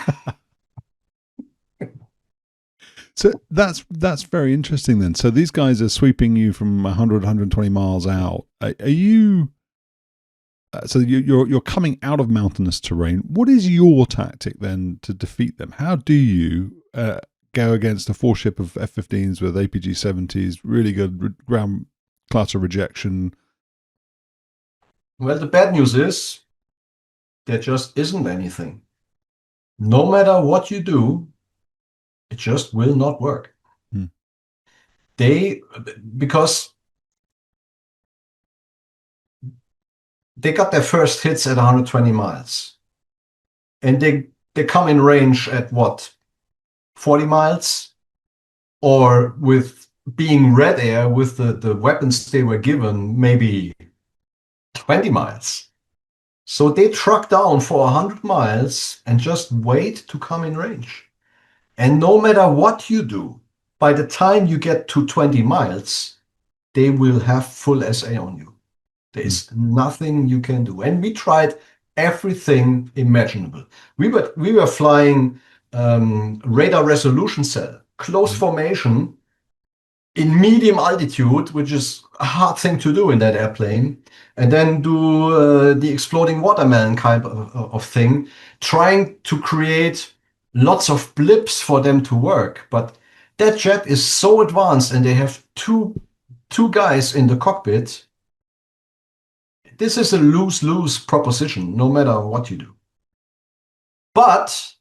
So that's very interesting then. So these guys are sweeping you from 100, 120 miles out. Are you? So you're coming out of mountainous terrain. What is your tactic then to defeat them? How do you go against a four-ship of F-15s with APG-70s, really good ground cluster rejection? Well, the bad news is there just isn't anything. No matter what you do, it just will not work. Because they got their first hits at 120 miles. And they come in range at what? 40 miles? Or with being red air with the weapons they were given, maybe 20 miles. So they truck down for 100 miles and just wait to come in range. And no matter what you do, by the time you get to 20 miles, they will have full SA on you. There is nothing you can do. And we tried everything imaginable. We were flying radar resolution cell, close formation, in medium altitude, which is a hard thing to do in that airplane, and then do the exploding watermelon kind of thing, trying to create lots of blips for them to work. But that jet is so advanced, and they have two guys in the cockpit. This is a lose-lose proposition, no matter what you do. But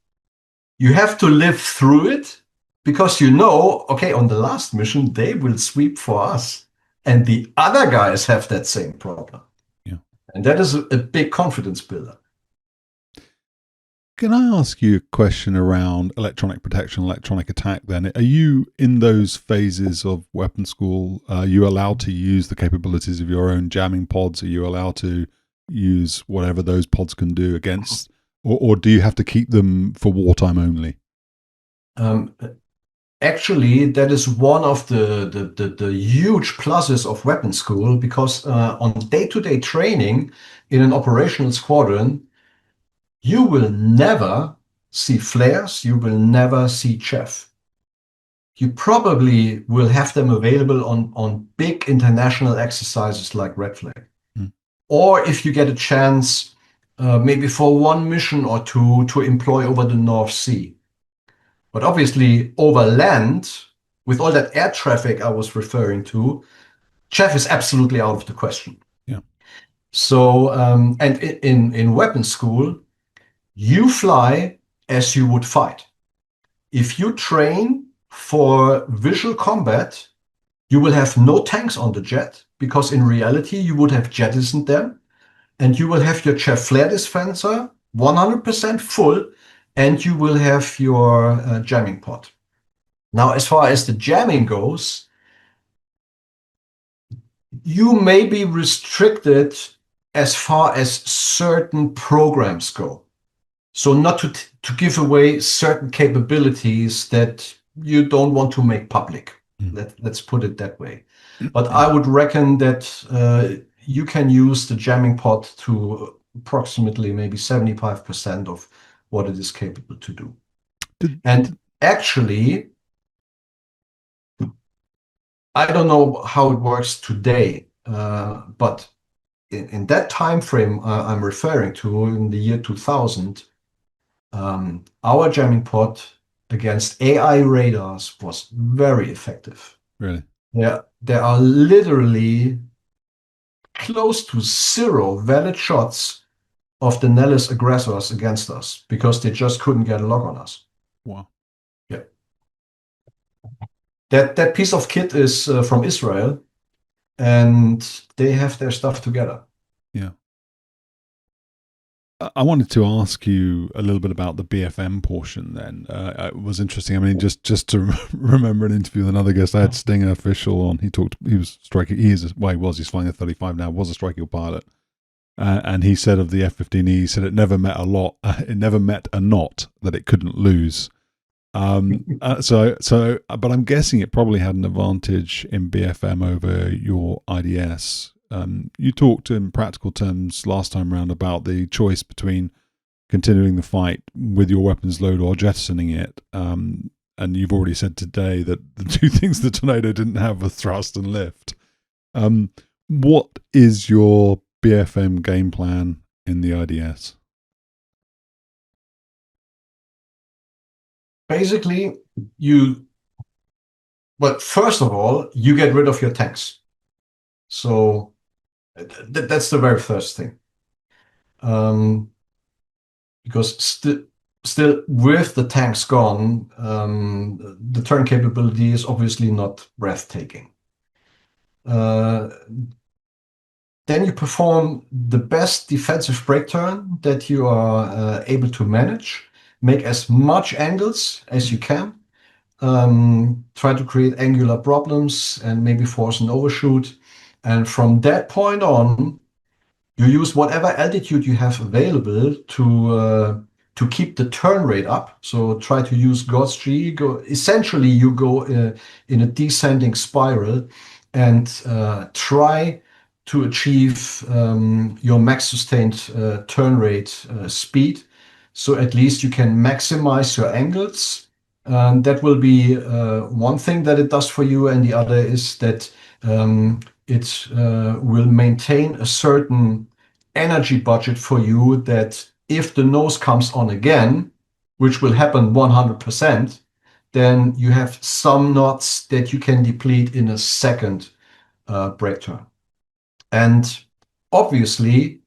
you have to live through it, because you know, okay, on the last mission, they will sweep for us. And the other guys have that same problem. Yeah. And that is a big confidence builder. Can I ask you a question around electronic protection, electronic attack then? Are you, in those phases of weapon school, are you allowed to use the capabilities of your own jamming pods? Are you allowed to use whatever those pods can do against, or do you have to keep them for wartime only? Actually, that is one of the huge pluses of weapon school, because on day-to-day training in an operational squadron, you will never see flares, you will never see chaff. You probably will have them available on big international exercises like Red Flag. Or if you get a chance, maybe for one mission or two, to employ over the North Sea. But obviously, over land, with all that air traffic I was referring to, chaff is absolutely out of the question. Yeah. So, and in weapons school, you fly as you would fight. If you train for visual combat, you will have no tanks on the jet, because in reality, you would have jettisoned them, and you will have your chaff flare dispenser 100% full, and you will have your jamming pod. Now, as far as the jamming goes, you may be restricted as far as certain programs go. So not to give away certain capabilities that you don't want to make public. Let's put it that way. But I would reckon that you can use the jamming pod to approximately maybe 75% of what it is capable to do. And actually, I don't know how it works today, but in that time frame I'm referring to, in the year 2000, our jamming pod against AI radars was very effective. Really? Yeah, there are literally close to zero valid shots of the Nellis aggressors against us, because they just couldn't get a lock on us. Wow. Yeah. That piece of kit is from Israel, and they have their stuff together. Yeah. I wanted to ask you a little bit about the BFM portion then. It was interesting. I mean, just to remember an interview with another guest, I had Stinger official on. He was striking. He's flying a 35 now, was a striking pilot. And he said of the F-15E, he said it never met a knot that it couldn't lose. But I'm guessing it probably had an advantage in BFM over your IDS. You talked in practical terms last time round about the choice between continuing the fight with your weapons load or jettisoning it. and you've already said today that the two things the Tornado didn't have were thrust and lift. What is your BFM game plan in the IDS? Basically, first of all, you get rid of your tanks. So that's the very first thing. Because still with the tanks gone, the turn capability is obviously not breathtaking. Then you perform the best defensive break turn that you are able to manage. Make as much angles as you can. Try to create angular problems and maybe force an overshoot. And from that point on, you use whatever altitude you have available to keep the turn rate up. So try to use God's G. Essentially, you go in a descending spiral and try to achieve your max sustained turn rate speed. So at least you can maximize your angles. That will be one thing that it does for you, and the other is that it will maintain a certain energy budget for you that if the nose comes on again, which will happen 100%, then you have some knots that you can deplete in a second break turn. And obviously,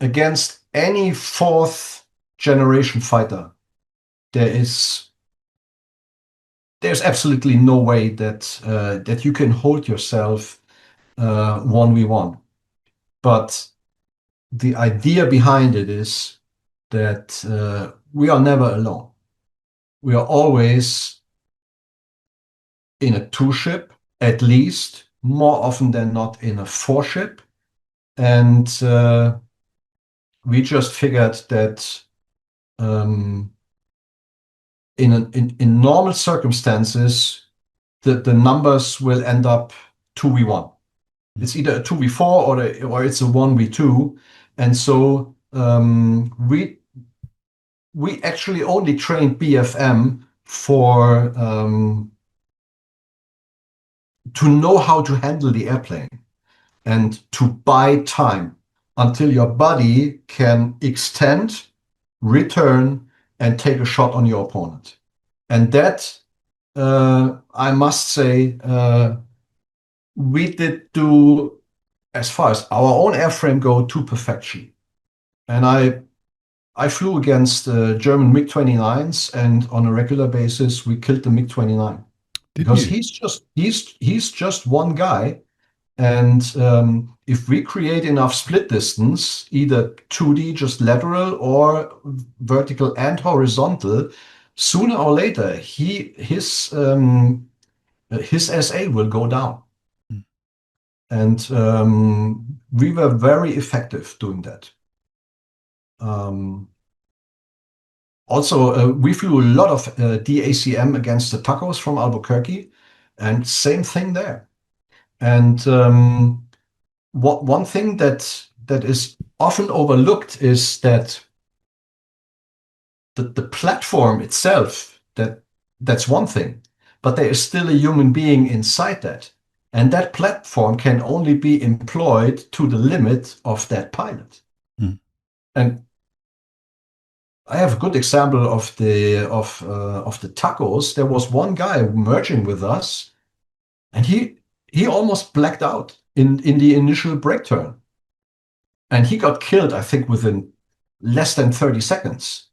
against any fourth generation fighter, there's absolutely no way that you can hold yourself 1v1. But the idea behind it is that we are never alone. We are always in a 2-ship, at least, more often than not in a 4-ship. And we just figured that in normal circumstances, the numbers will end up 2v1. It's either a 2v4 or it's a 1v2. And so we actually only trained BFM for to know how to handle the airplane and to buy time until your body can extend, return, and take a shot on your opponent. And that, I must say, we did do, as far as our own airframe go, to perfection. And I flew against German MiG-29s, and on a regular basis, we killed the MiG-29. Because he's just one guy. And if we create enough split distance, either 2D, just lateral, or vertical and horizontal, sooner or later, his SA will go down. And we were very effective doing that. Also, we flew a lot of DACM against the Tacos from Albuquerque, and same thing there. And one thing that is often overlooked is that the platform itself, that's one thing, but there is still a human being inside that. And that platform can only be employed to the limit of that pilot. And I have a good example of the Tacos. There was one guy merging with us, and he almost blacked out in the initial break turn. And he got killed, I think, within less than 30 seconds.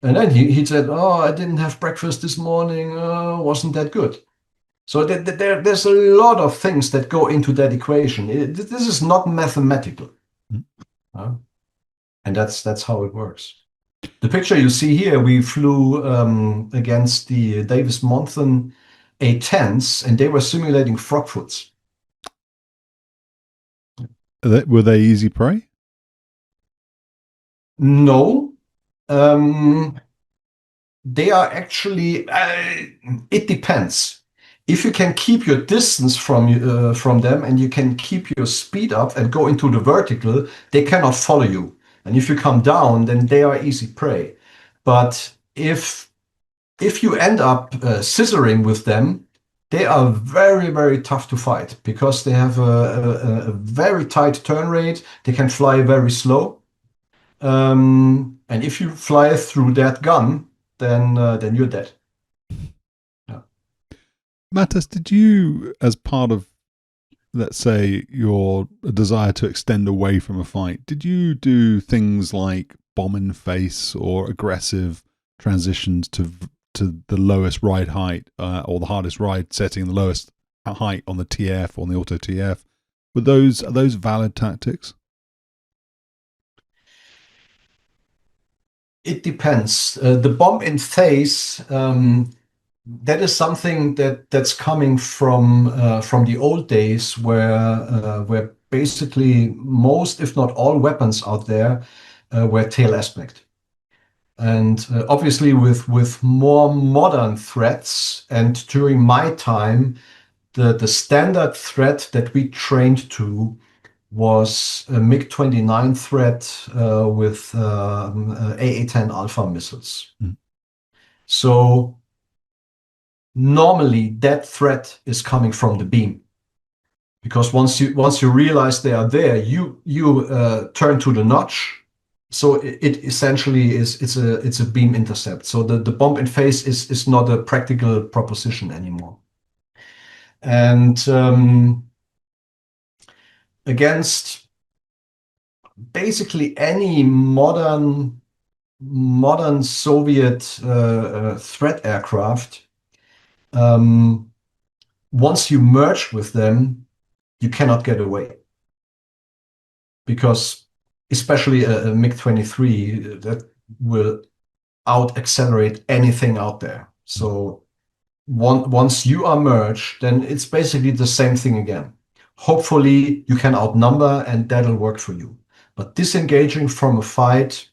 And then he said, "Oh, I didn't have breakfast this morning. Wasn't that good?" So there's a lot of things that go into that equation. This is not mathematical. And that's how it works. The picture you see here, we flew against the Davis Monthan A-10s, and they were simulating frogfoots. Were they easy prey? No. They are actually, it depends. If you can keep your distance from them and you can keep your speed up and go into the vertical, they cannot follow you. And if you come down, then they are easy prey. But if if you end up scissoring with them, they are very, very tough to fight because they have a very tight turn rate. They can fly very slow. And if you fly through that gun, then you're dead. Yeah. Mattes, did you, as part of, let's say, your desire to extend away from a fight, did you do things like bomb in face or aggressive transitions to the lowest ride height or the hardest ride setting, the lowest height on the TF or on the auto TF? Are those valid tactics? It depends. The bomb in phase, that is something that's coming from the old days where basically most, if not all, weapons out there were tail aspect. And obviously with more modern threats, and during my time, the standard threat that we trained to was a MiG-29 threat with AA-10 Alpha missiles. Mm. So normally that threat is coming from the beam, because once you realize they are there, you turn to the notch. So it essentially it's a beam intercept. So the bomb in phase is not a practical proposition anymore. And against basically any modern Soviet threat aircraft, once you merge with them, you cannot get away, because especially a MiG-23 that will out accelerate anything out there. So once you are merged, then it's basically the same thing again. Hopefully you can outnumber and that'll work for you. But disengaging from a fight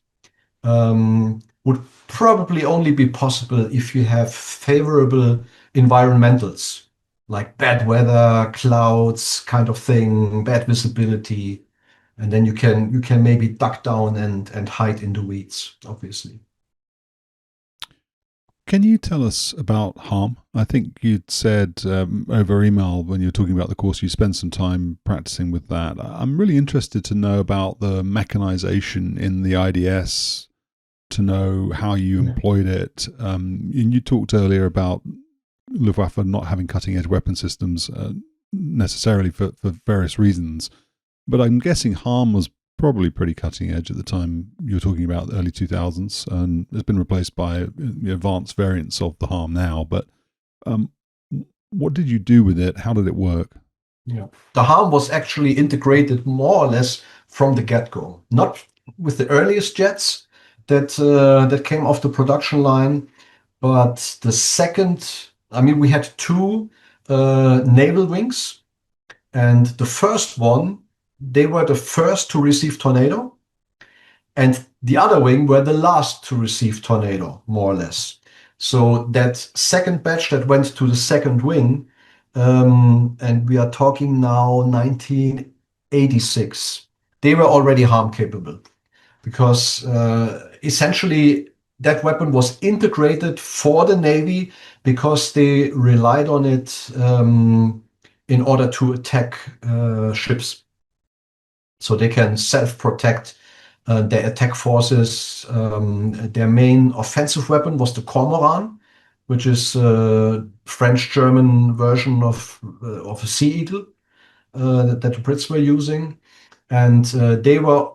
would probably only be possible if you have favorable environmentals, like bad weather, clouds kind of thing, bad visibility. And then you can maybe duck down and hide in the weeds, obviously. Can you tell us about harm? I think you'd said over email when you were talking about the course, you spent some time practicing with that. I'm really interested to know about the mechanization in the IDS, to know how you employed it. And you talked earlier about Luftwaffe not having cutting-edge weapon systems necessarily for various reasons. But I'm guessing harm was probably pretty cutting edge at the time you were talking about, the early 2000s, and it's been replaced by advanced variants of the harm now. But what did you do with it? How did it work? Yeah. The harm was actually integrated more or less from the get-go, not with the earliest jets that came off the production line, but the second. I mean, we had two naval wings, and the first one, they were the first to receive Tornado, and the other wing were the last to receive Tornado, more or less. So that second batch that went to the second wing, and we are talking now 1986, they were already harm capable, because essentially that weapon was integrated for the Navy because they relied on it in order to attack ships. So they can self-protect their attack forces. Their main offensive weapon was the Cormoran, which is a French-German version of a Sea Eagle that the Brits were using. And they were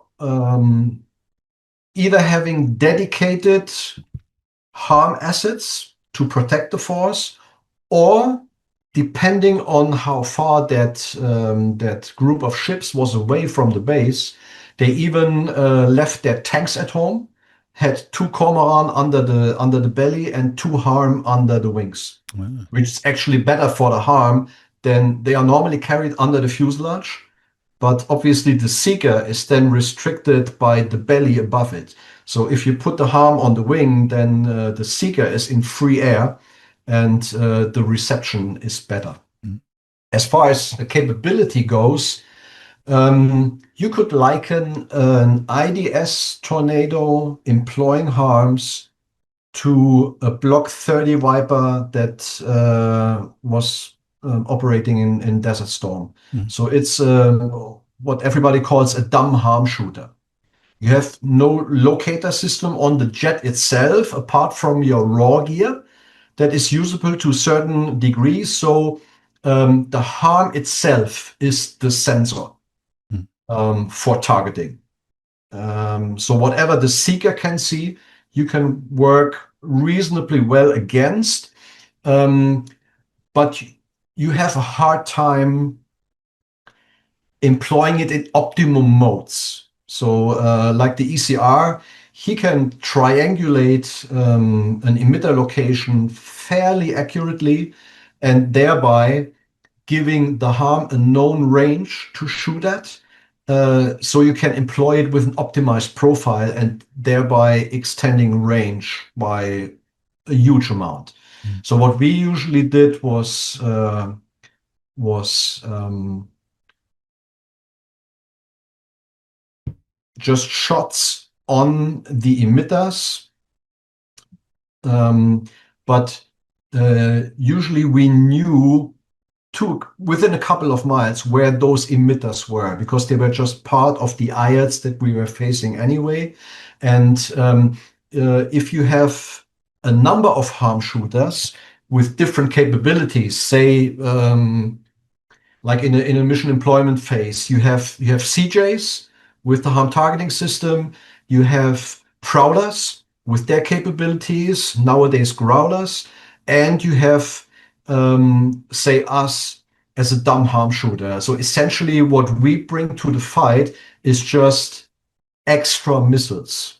either having dedicated harm assets to protect the force, or depending on how far that group of ships was away from the base, they even left their tanks at home, had two Cormoran under the belly and two harm under the wings, which is actually better for the harm than they are normally carried under the fuselage. But obviously the seeker is then restricted by the belly above it. So if you put the harm on the wing, then the seeker is in free air, and the reception is better. Mm. As far as the capability goes, you could liken an IDS Tornado employing harms to a Block 30 Viper that was operating in Desert Storm. So it's what everybody calls a dumb harm shooter. You have no locator system on the jet itself, apart from your raw gear that is usable to a certain degree. So the harm itself is the sensor for targeting. So whatever the seeker can see, you can work reasonably well against, but you have a hard time employing it in optimum modes. So like the ECR, he can triangulate an emitter location fairly accurately and thereby giving the harm a known range to shoot at. So you can employ it with an optimized profile and thereby extending range by a huge amount. So what we usually did was just shots on the emitters. But usually we knew within a couple of miles where those emitters were, because they were just part of the IATs that we were facing anyway. And if you have a number of harm shooters with different capabilities, say like in a mission employment phase, you have CJs with the harm targeting system, you have prowlers with their capabilities, nowadays growlers, and you have say us as a dumb harm shooter. So essentially what we bring to the fight is just extra missiles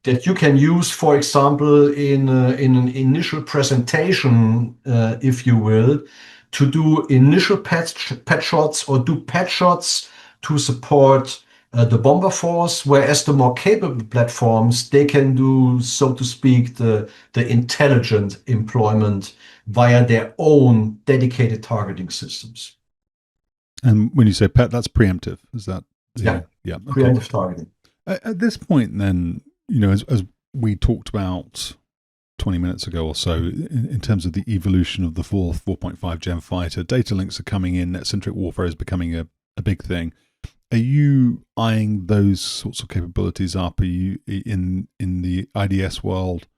that you can use, for example, in an initial presentation, if you will, to do initial pet shots or do pet shots to support the bomber force, whereas the more capable platforms, they can do, so to speak, the intelligent employment via their own dedicated targeting systems. And when you say pet, that's preemptive, is that? Yeah, okay. Preemptive targeting. At this point then, as we talked about 20 minutes ago or so, in terms of the evolution of the 4.5 Gen fighter, data links are coming in, net-centric warfare is becoming a big thing. Are you eyeing those sorts of capabilities up? Are you in the IDS world?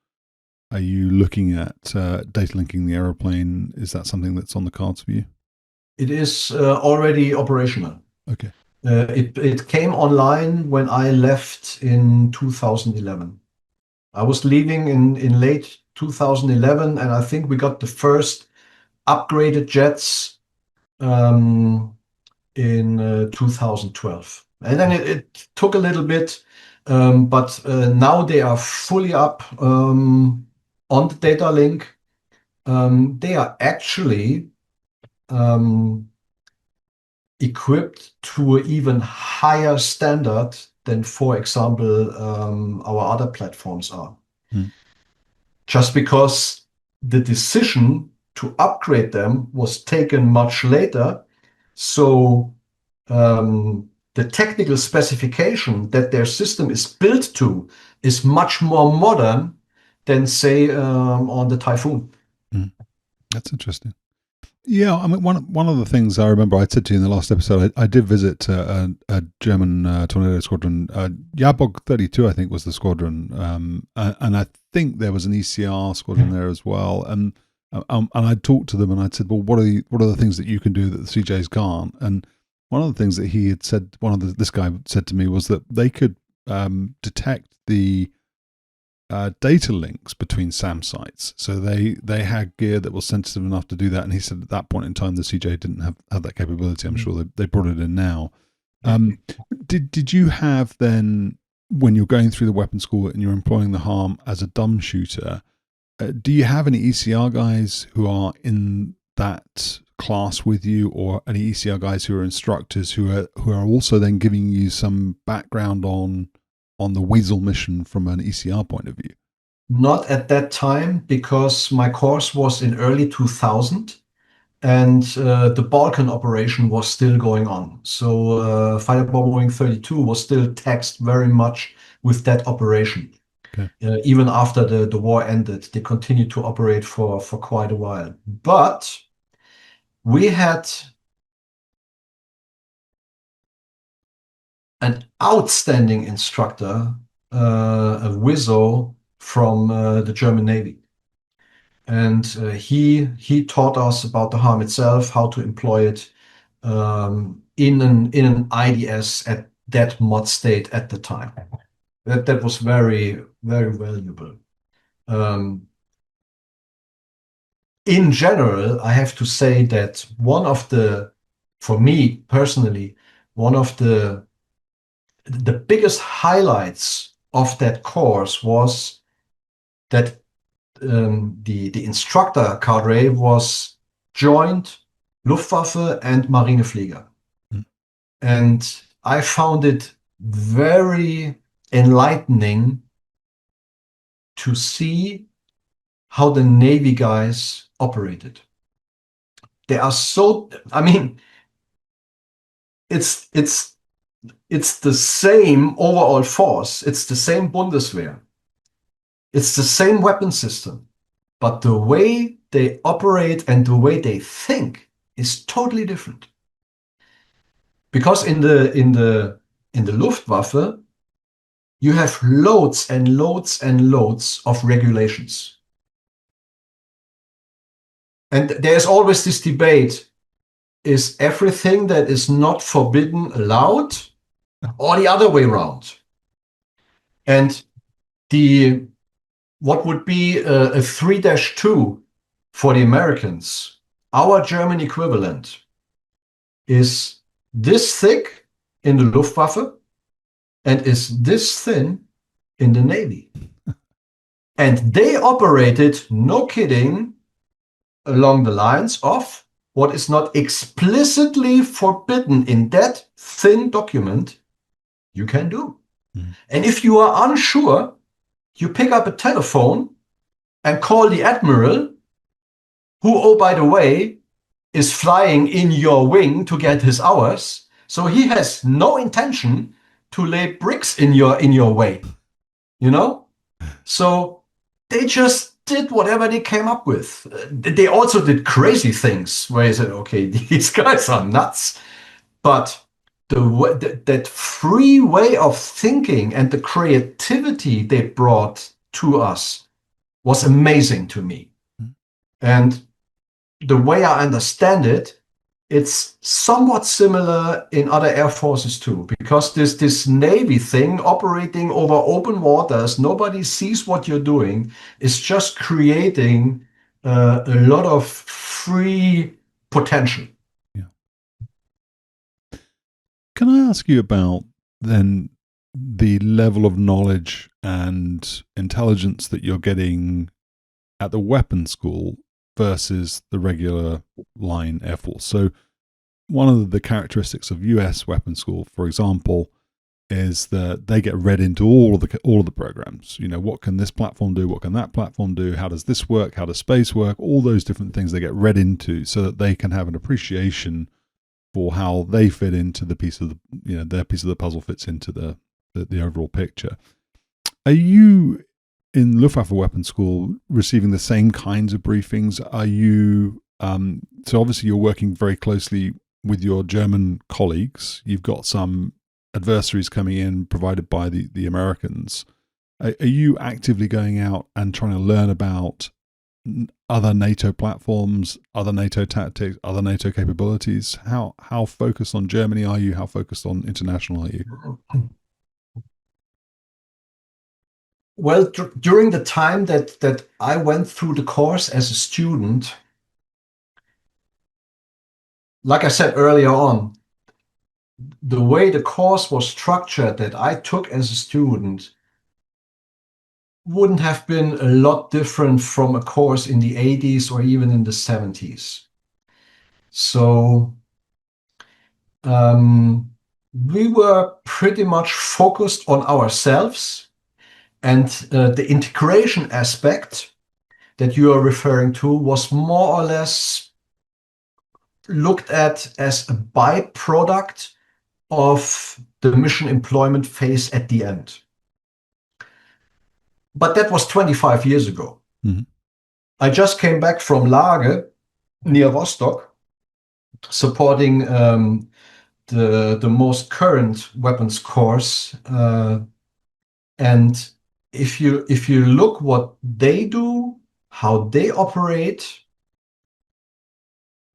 Are you looking at data linking the aeroplane? Is that something that's on the cards for you? It is already operational. Okay. It came online when I left in 2011. I was leaving in late 2011, and I think we got the first upgraded jets in 2012. And then it took a little bit, but now they are fully up on the data link. They are actually equipped to an even higher standard than, for example, our other platforms are. Just because the decision to upgrade them was taken much later. So the technical specification that their system is built to is much more modern than, say, on the Typhoon. That's interesting. Yeah, I mean, one of the things I remember I said to you in the last episode, I did visit a German tornado squadron. Jabog 32, I think, was the squadron, and I think there was an ECR squadron there as well. And I talked to them, and I said, "Well, what are the things that you can do that the CJs can't?" And one of the things that he had said, this guy said to me, was that they could detect the data links between SAM sites. So they had gear that was sensitive enough to do that. And he said at that point in time, the CJ didn't have that capability. I'm sure they brought it in now. Did you have then, when you're going through the weapon school and you're employing the harm as a dumb shooter, do you have any ECR guys who are in that class with you, or any ECR guys who are instructors who are also then giving you some background on the Weasel mission from an ECR point of view? Not at that time, because my course was in early 2000 and the Balkan operation was still going on. So Fighter Bombing 32 was still taxed very much with that operation. Okay. Even after the war ended, they continued to operate for quite a while. But we had an outstanding instructor, a Wizzo from the German Navy. And he taught us about the harm itself, how to employ it in an IDS at that mod state at the time. That was very, very valuable. In general, I have to say that for me personally, one of the biggest highlights of that course was that the instructor cadre was joined Luftwaffe and Marineflieger. Mm. And I found it very enlightening to see how the Navy guys operated. They are so, I mean, it's the same overall force. It's the same Bundeswehr. It's the same weapon system. But the way they operate and the way they think is totally different. Because in the Luftwaffe, you have loads and loads and loads of regulations. And there's always this debate, is everything that is not forbidden allowed, or the other way around? And what would be a 3-2 for the Americans, our German equivalent, is this thick in the Luftwaffe and is this thin in the Navy. And they operated, no kidding, along the lines of what is not explicitly forbidden in that thin document, you can do. Mm. And if you are unsure, you pick up a telephone and call the admiral, who, oh, by the way, is flying in your wing to get his hours. So he has no intention to lay bricks in your way, you know? So they just did whatever they came up with. They also did crazy things where you said, okay, these guys are nuts. But that free way of thinking and the creativity they brought to us was amazing to me. Mm. And the way I understand it, it's somewhat similar in other air forces too, because this Navy thing operating over open waters, nobody sees what you're doing, is just creating a lot of free potential. Yeah. Can I ask you about then the level of knowledge and intelligence that you're getting at the weapons school versus the regular line Air Force? So one of the characteristics of US weapons school, for example, is that they get read into all of the programs. You know, what can this platform do? What can that platform do? How does this work? How does space work? All those different things they get read into so that they can have an appreciation for how they fit into the piece of the, you know, their piece of the puzzle fits into the overall picture. Are you in Luftwaffe Weapons School receiving the same kinds of briefings? Are you, so obviously you're working very closely with your German colleagues. You've got some adversaries coming in provided by the Americans. Are you actively going out and trying to learn about other NATO platforms, other NATO tactics, other NATO capabilities? How focused on Germany are you? How focused on international are you? Well, during the time that I went through the course as a student, like I said earlier on, the way the course was structured that I took as a student wouldn't have been a lot different from a course in the 80s or even in the 70s. So we were pretty much focused on ourselves, and the integration aspect that you are referring to was more or less looked at as a byproduct of the mission employment phase at the end. But that was 25 years ago. Mm-hmm. I just came back from Lage near Rostock, supporting the most current weapons course. And if you look what they do, how they operate,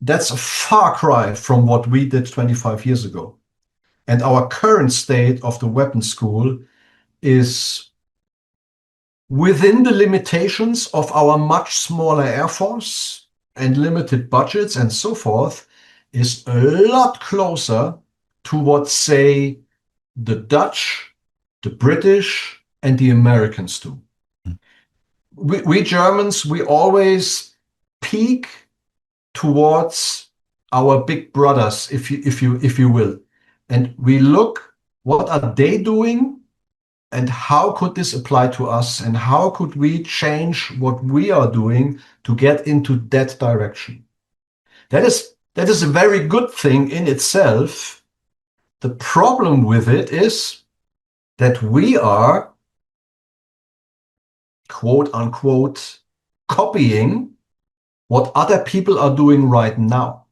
that's a far cry from what we did 25 years ago. And our current state of the weapons school is within the limitations of our much smaller Air Force and limited budgets and so forth, is a lot closer to what, say, the Dutch, the British, and the Americans do. We Germans, we always peak towards our big brothers, if you will, and we look what are they doing, and how could this apply to us, and how could we change what we are doing to get into that direction. That is a very good thing in itself. The problem with it is that we are, quote unquote, copying what other people are doing right now.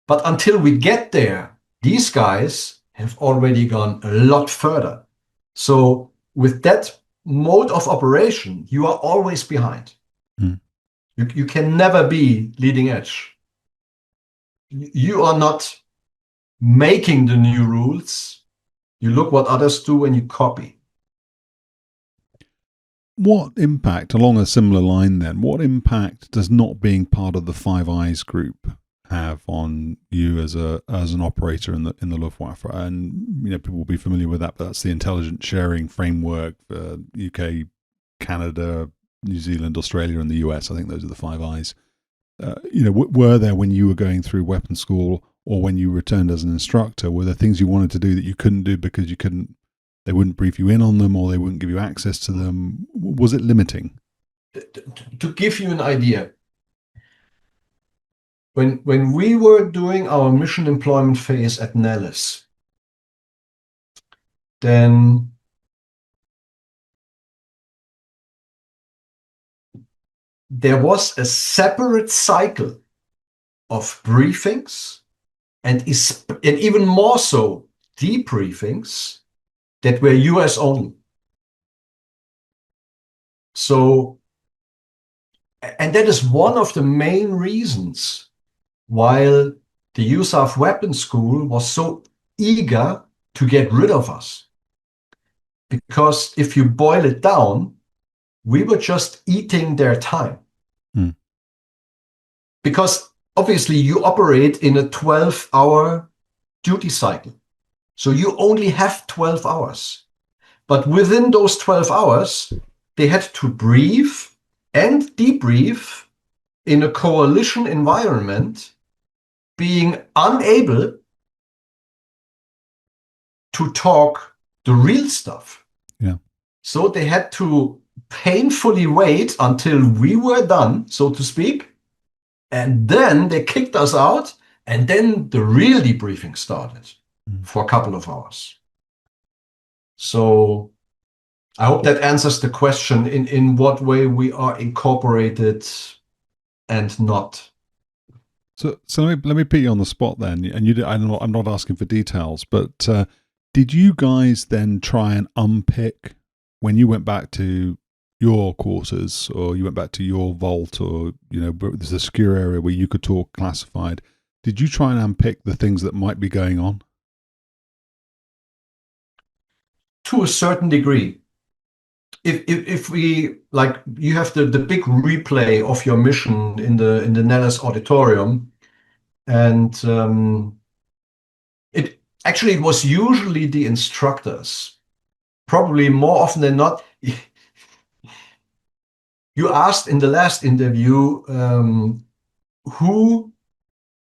But until we get there, these guys have already gone a lot further. So with that mode of operation, you are always behind. You can never be leading edge. You are not making the new rules. You look what others do and you copy. What impact, along a similar line then, what impact does not being part of the Five Eyes group have on you as an operator in the Luftwaffe? And people will be familiar with that, but that's the intelligence sharing framework for UK, Canada, New Zealand, Australia, and the US. I think those are the Five Eyes. Were there, when you were going through weapons school or when you returned as an instructor, were there things you wanted to do that you couldn't do because they wouldn't brief you in on them, or they wouldn't give you access to them? Was it limiting? To give you an idea, when we were doing our mission employment phase at Nellis, then there was a separate cycle of briefings and even more so debriefings that were US only. So, and that is one of the main reasons why the USAF Weapons School was so eager to get rid of us. Because if you boil it down, we were just eating their time. Because obviously you operate in a 12-hour duty cycle. So you only have 12 hours. But within those 12 hours, they had to brief and debrief in a coalition environment, being unable to talk the real stuff. Yeah. So they had to painfully wait until we were done, so to speak. And then they kicked us out. And then the real debriefing started for a couple of hours. So I hope that answers the question in what way we are incorporated and not. So let me put you on the spot then. And I'm not asking for details, but did you guys then try and unpick, when you went back to your quarters, or you went back to your vault, or there's a secure area where you could talk classified, did you try and unpick the things that might be going on? To a certain degree. If we, like, you have the big replay of your mission in the Nellis auditorium, and it was usually the instructors, probably more often than not. You asked in the last interview who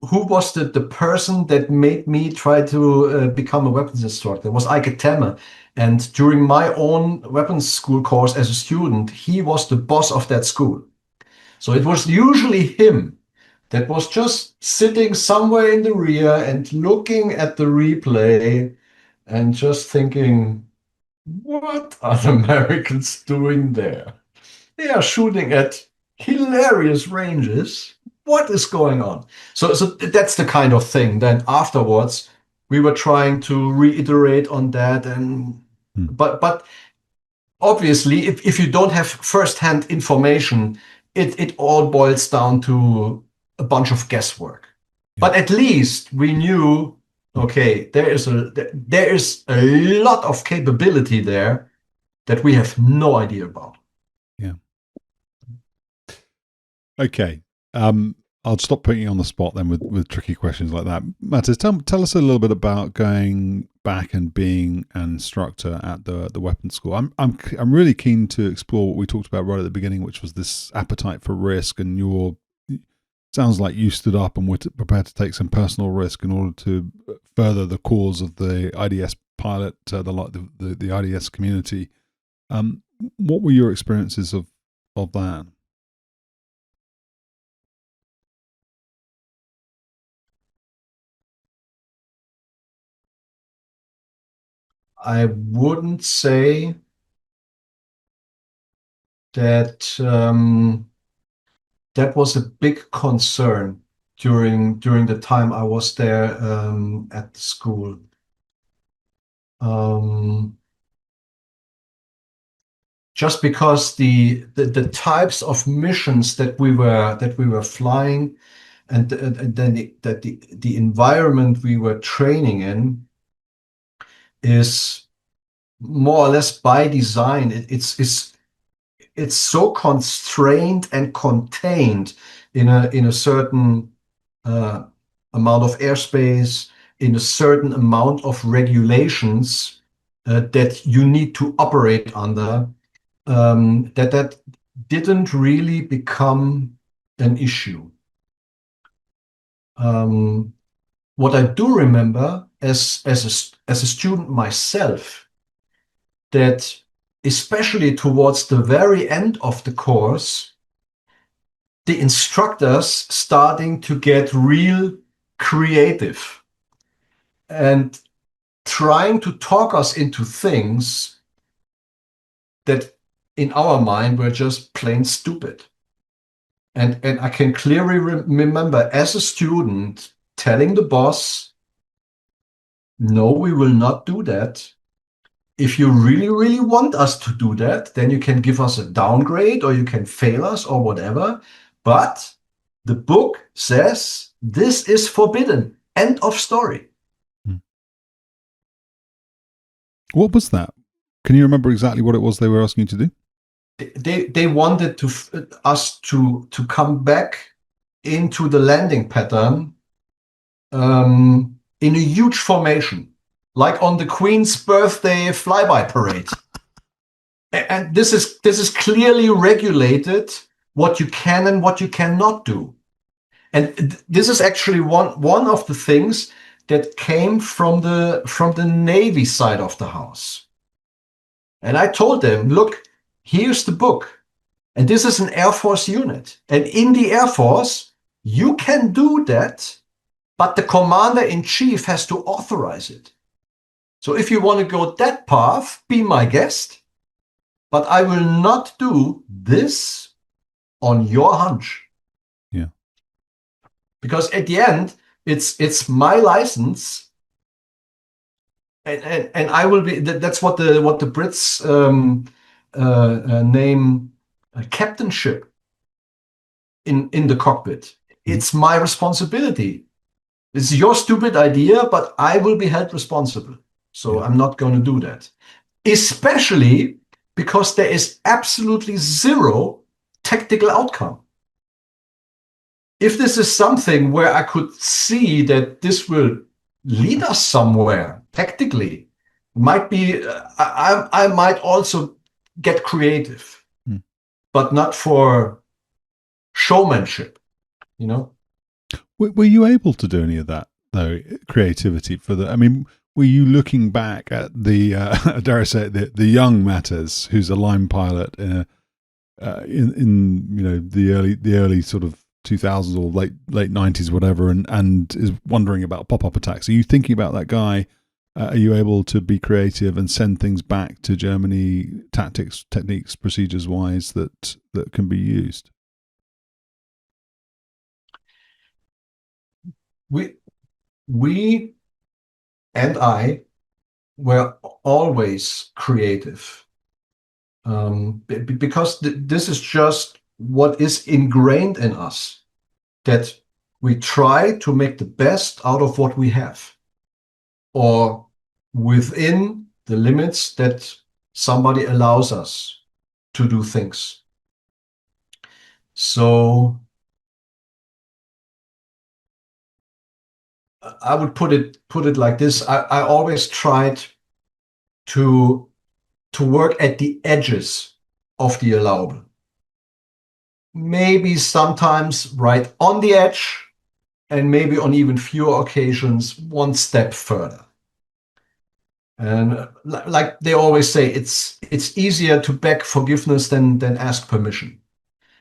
was the person that made me try to become a weapons instructor. It was Eike Temme. And during my own weapons school course as a student, he was the boss of that school. So it was usually him that was just sitting somewhere in the rear and looking at the replay and just thinking, What are the Americans doing there? They are shooting at hilarious ranges. What is going on? So that's the kind of thing. Then afterwards, we were trying to reiterate on that, and Hmm. but obviously, if you don't have first-hand information, it all boils down to a bunch of guesswork. Yeah. But at least we knew, Hmm. okay, there is a lot of capability there that we have no idea about. Yeah. Okay. I'll stop putting you on the spot then with tricky questions like that. Mattes, tell us a little bit about going back and being an instructor at the weapons school. I'm really keen to explore what we talked about right at the beginning, which was this appetite for risk, and your sounds like you stood up and were prepared to take some personal risk in order to further the cause of the IDS pilot, the IDS community. What were your experiences of that? I wouldn't say that that was a big concern during the time I was there at the school. Um, just because the types of missions that we were flying, and then the environment we were training in is more or less by design. It's so constrained and contained in a certain uh, amount of airspace, in a certain amount of regulations that you need to operate under, that didn't really become an issue. Um, what I do remember as a student myself, that especially towards the very end of the course, the instructors starting to get real creative and trying to talk us into things that in our mind were just plain stupid. And I can clearly remember as a student telling the boss, no, we will not do that. If you really, really want us to do that, then you can give us a downgrade or you can fail us or whatever. But the book says this is forbidden. End of story. What was that? Can you remember exactly what it was they were asking you to do? They wanted us to come back into the landing pattern in a huge formation, like on the Queen's birthday flyby parade. And this is clearly regulated what you can and what you cannot do. And this is actually one of the things that came from the Navy side of the house. And I told them, look, here's the book. And this is an Air Force unit. And in the Air Force, you can do that, but the commander-in-chief has to authorize it. So if you want to go that path, be my guest. But I will not do this on your hunch. Yeah. Because at the end, it's my license, and I will be. That's what the Brits name captainship in the cockpit. It's my responsibility. It's your stupid idea, but I will be held responsible. So Yeah. I'm not going to do that. Especially because there is absolutely zero tactical outcome. If this is something where I could see that this will lead us somewhere tactically, might be I might also get creative, but not for showmanship, you know. Were you able to do any of that though? Creativity for the. I mean, were you looking back at the dare I say it, the young Mattes, who's a line pilot in the early sort of 2000s or late 90s, whatever, and is wondering about pop-up attacks? Are you thinking about that guy are you able to be creative and send things back to Germany, tactics, techniques, procedures wise that can be used? We and I were always creative, because this is just what is ingrained in us, that we try to make the best out of what we have, or within the limits that somebody allows us to do things. So I would put it like this. I always tried to work at the edges of the allowable. Maybe sometimes right on the edge, and maybe on even fewer occasions, one step further. And like they always say, it's easier to beg forgiveness than ask permission.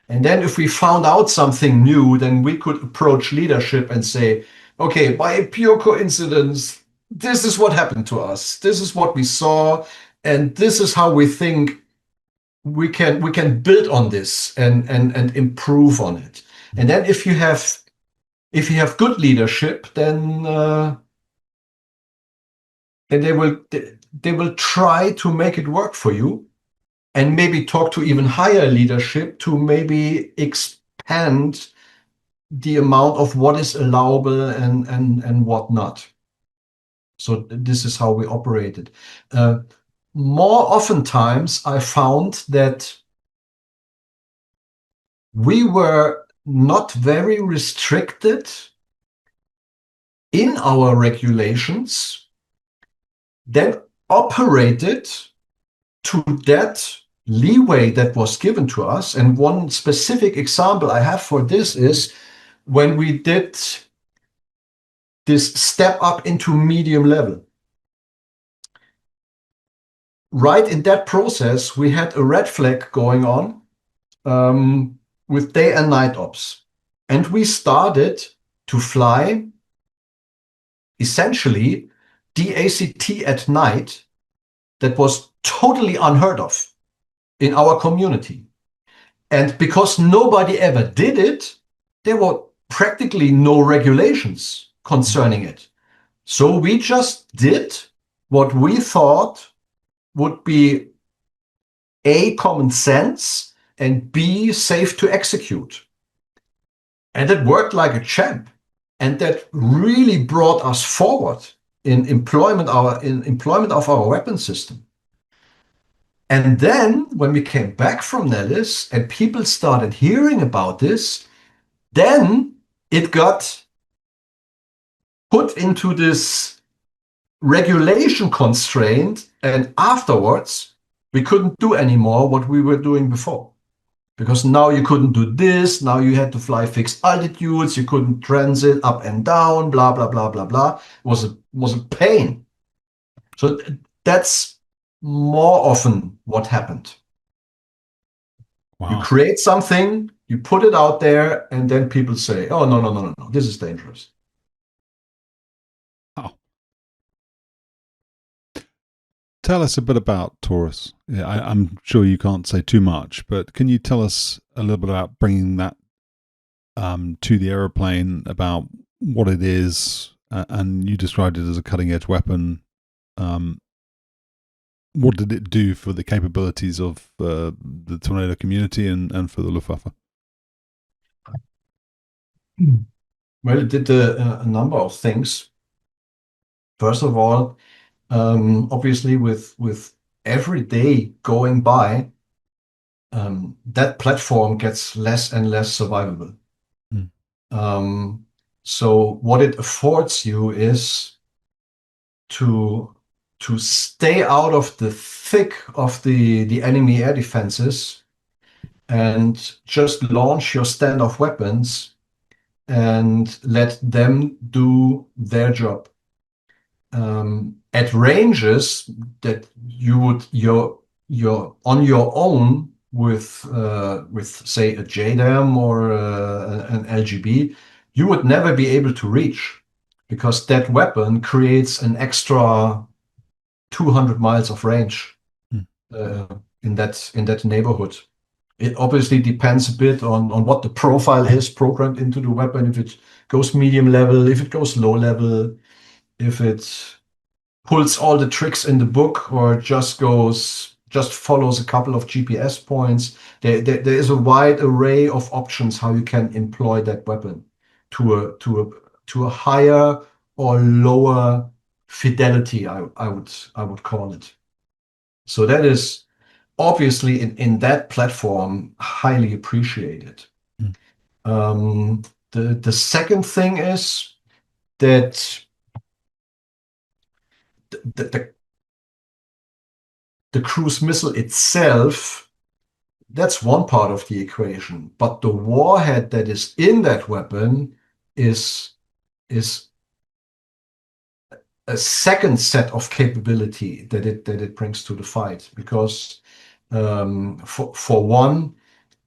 And then if we found out something new, then we could approach leadership and say, okay, by a pure coincidence, this is what happened to us. This is what we saw, and this is how we think we can build on this and improve on it. And then if you have good leadership, then they will try to make it work for you, and maybe talk to even higher leadership to maybe expand the amount of what is allowable and what not. So this is how we operated. More oftentimes, I found that we were not very restricted in our regulations, then operated to that leeway that was given to us. And one specific example I have for this is when we did this step up into medium level. Right in that process, we had a red flag going on with day and night ops. And we started to fly essentially DACT at night. That was totally unheard of in our community. And because nobody ever did it, there were practically no regulations concerning it. So we just did what we thought would be A, common sense, and B, safe to execute. And it worked like a champ. And that really brought us forward in employment of our weapon system. And then when we came back from Nellis and people started hearing about this, then it got put into this regulation constraint, and afterwards we couldn't do anymore what we were doing before. Because now you couldn't do this, now you had to fly fixed altitudes, you couldn't transit up and down, blah, blah, blah, blah, blah. It was a pain. So that's more often what happened. Wow. You create something, you put it out there, and then people say, oh, no, this is dangerous. Oh. Tell us a bit about TAURUS. Yeah, I'm sure you can't say too much, but can you tell us a little bit about bringing that to the aeroplane, about what it is, and you described it as a cutting-edge weapon. What did it do for the capabilities of the Tornado community and for the Luftwaffe? Well, it did a number of things. First of all, obviously with every day going by, that platform gets less and less survivable. So what it affords you is to stay out of the thick of the enemy air defenses and just launch your standoff weapons and let them do their job. At ranges that you're on your own with say a JDAM or an LGB, you would never be able to reach. because that weapon creates an extra 200 miles of range in that neighborhood. It obviously depends a bit on what the profile is programmed into the weapon. If it goes medium level, if it goes low level, if it pulls all the tricks in the book, or just follows a couple of GPS points. There is a wide array of options how you can employ that weapon to a higher or lower fidelity, I would call it. So that is obviously in that platform highly appreciated. The second thing is that the cruise missile itself, that's one part of the equation, but the warhead that is in that weapon is a second set of capability that it brings to the fight. Because for one,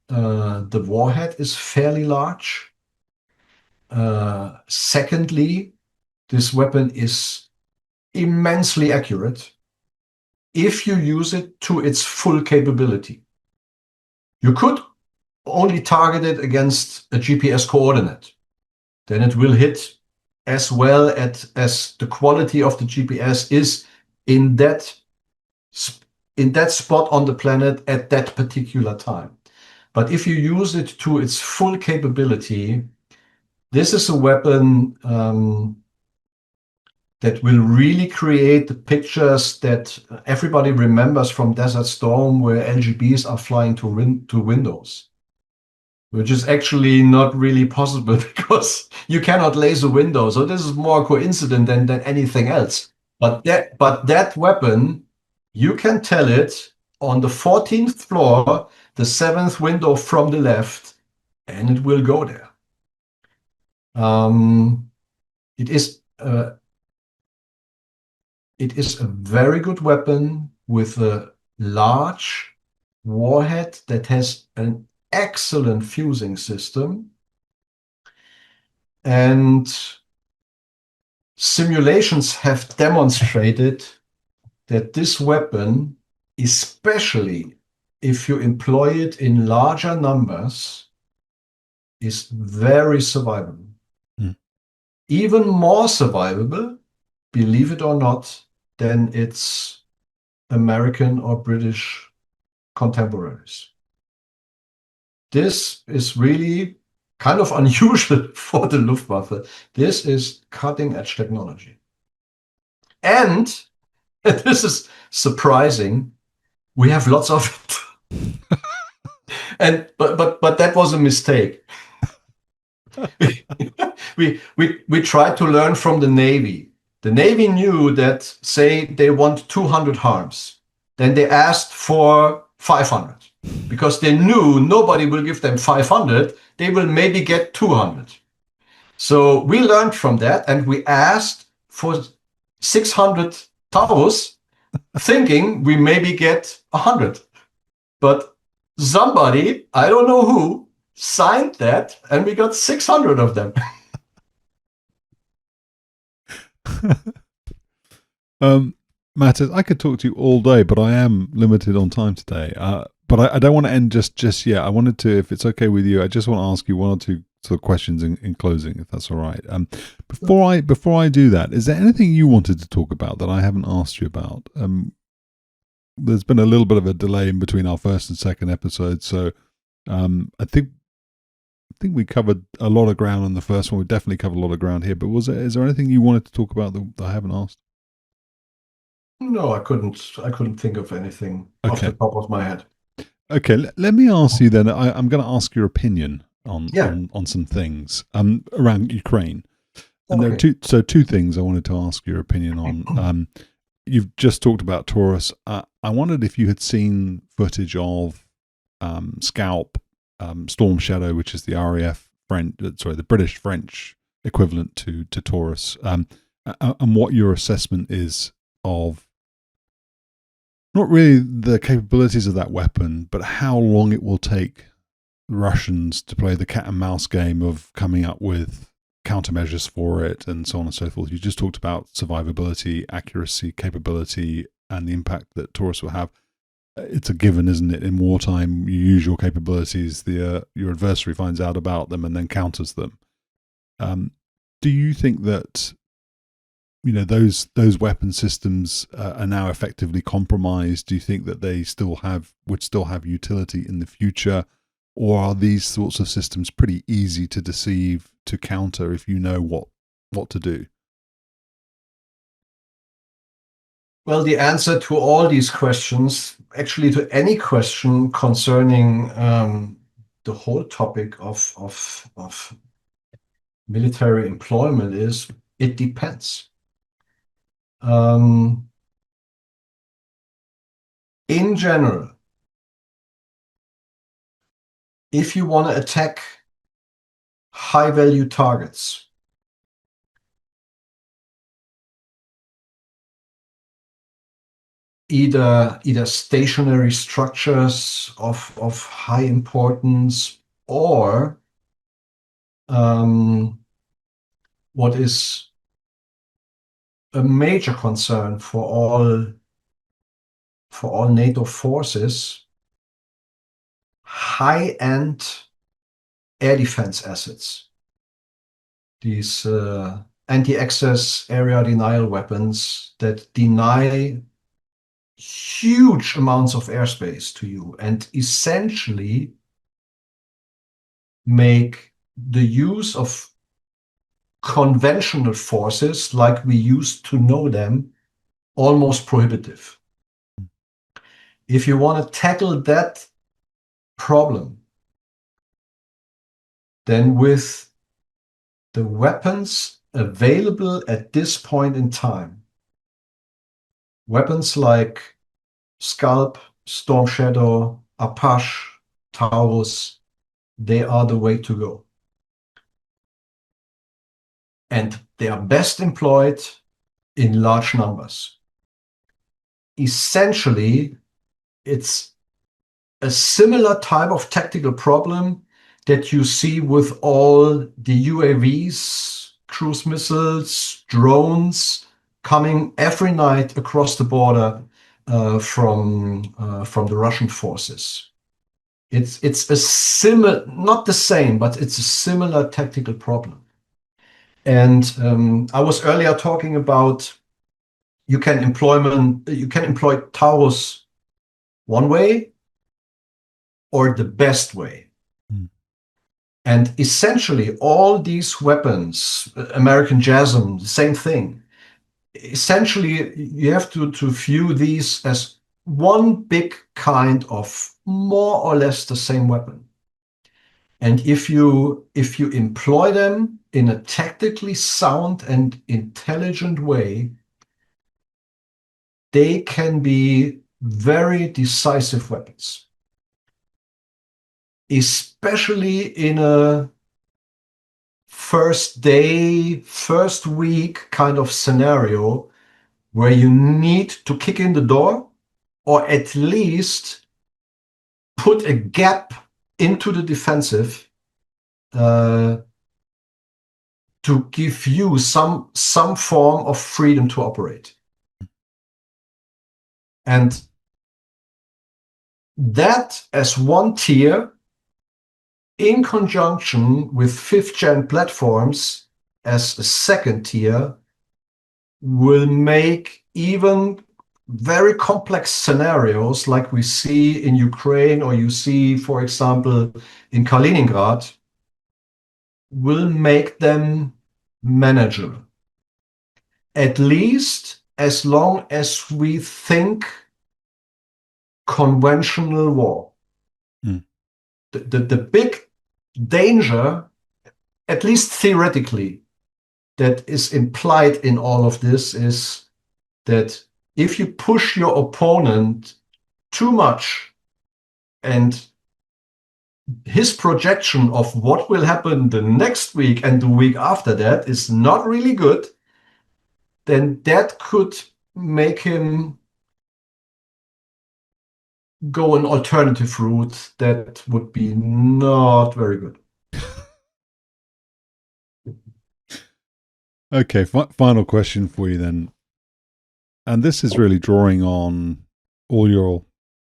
the warhead is fairly large. Secondly, this weapon is immensely accurate if you use it to its full capability. You could only target it against a GPS coordinate. Then it will hit as well as the quality of the GPS is in that spot on the planet at that particular time. But if you use it to its full capability, this is a weapon that will really create the pictures that everybody remembers from Desert Storm, where LGBs are flying to windows, which is actually not really possible because you cannot laser windows. So this is more coincident than anything else. But that weapon, you can tell it on the 14th floor, the 7th window from the left, and it will go there. It is a very good weapon with a large warhead that has an excellent fusing system. And simulations have demonstrated that this weapon, especially if you employ it in larger numbers, is very survivable. Even more survivable, believe it or not, than its American or British contemporaries. This is really kind of unusual for the Luftwaffe. This is cutting-edge technology. And this is surprising, we have lots of it. But that was a mistake. we tried to learn from the Navy. The Navy knew that, say, they want 200 harms. Then they asked for 500 because they knew nobody will give them 500. They will maybe get 200. So we learned from that and we asked for 600 TAURUS, thinking we maybe get 100. But somebody, I don't know who, signed that and we got 600 of them. Mattes, I could talk to you all day, but I am limited on time today. But I don't want to end just yet. I wanted to, if it's okay with you, I just want to ask you one or two sort of questions in closing, if that's all right. Before I do that, is there anything you wanted to talk about that I haven't asked you about? There's been a little bit of a delay in between our first and second episode, so I think we covered a lot of ground on the first one. We definitely covered a lot of ground here. But is there anything you wanted to talk about that I haven't asked? No, I couldn't think of anything off the top of my head. Okay, let me ask you then. I'm going to ask your opinion on some things around Ukraine. And there are two things I wanted to ask your opinion on. You've just talked about TAURUS. I wondered if you had seen footage of SCALP, Storm Shadow, which is the RAF the British French equivalent to TAURUS, and what your assessment is of not really the capabilities of that weapon, but how long it will take the Russians to play the cat and mouse game of coming up with countermeasures for it, and so on and so forth. You just talked about survivability, accuracy, capability, and the impact that TAURUS will have. It's a given, isn't it? In wartime, you use your capabilities, your adversary finds out about them and then counters them. Do you think that those weapon systems are now effectively compromised? Do you think that they would still have utility in the future, or are these sorts of systems pretty easy to deceive, to counter, if you know what to do? Well, the answer to all these questions, actually to any question concerning the whole topic of military employment, is it depends. In general, if you want to attack high-value targets, either stationary structures of high importance, or what is a major concern for all NATO forces, high-end air defense assets. These anti-access area denial weapons that deny huge amounts of airspace to you and essentially make the use of conventional forces, like we used to know them, almost prohibitive. If you want to tackle that problem, then with the weapons available at this point in time, weapons like SCALP, Storm Shadow, Apache, TAURUS, they are the way to go. And they are best employed in large numbers. Essentially, it's a similar type of tactical problem that you see with all the UAVs, cruise missiles, drones coming every night across the border from the Russian forces. It's a similar, not the same, but it's a similar tactical problem. And I was earlier talking about you can employ TAURUS one way or the best way. And essentially, all these weapons, American JASM, the same thing. Essentially, you have to view these as one big kind of more or less the same weapon. And if you employ them in a tactically sound and intelligent way, they can be very decisive weapons, especially in a first day, first week kind of scenario where you need to kick in the door or at least put a gap into the defensive to give you some form of freedom to operate. And that as one tier, in conjunction with 5th-gen platforms as a second tier, will make even very complex scenarios like we see in Ukraine, or you see, for example, in Kaliningrad, will make them manageable. At least as long as we think conventional war. The big danger, at least theoretically, that is implied in all of this is that if you push your opponent too much and his projection of what will happen the next week and the week after that is not really good, then that could make him go an alternative route that would be not very good. Okay, final question for you then. And this is really drawing on all your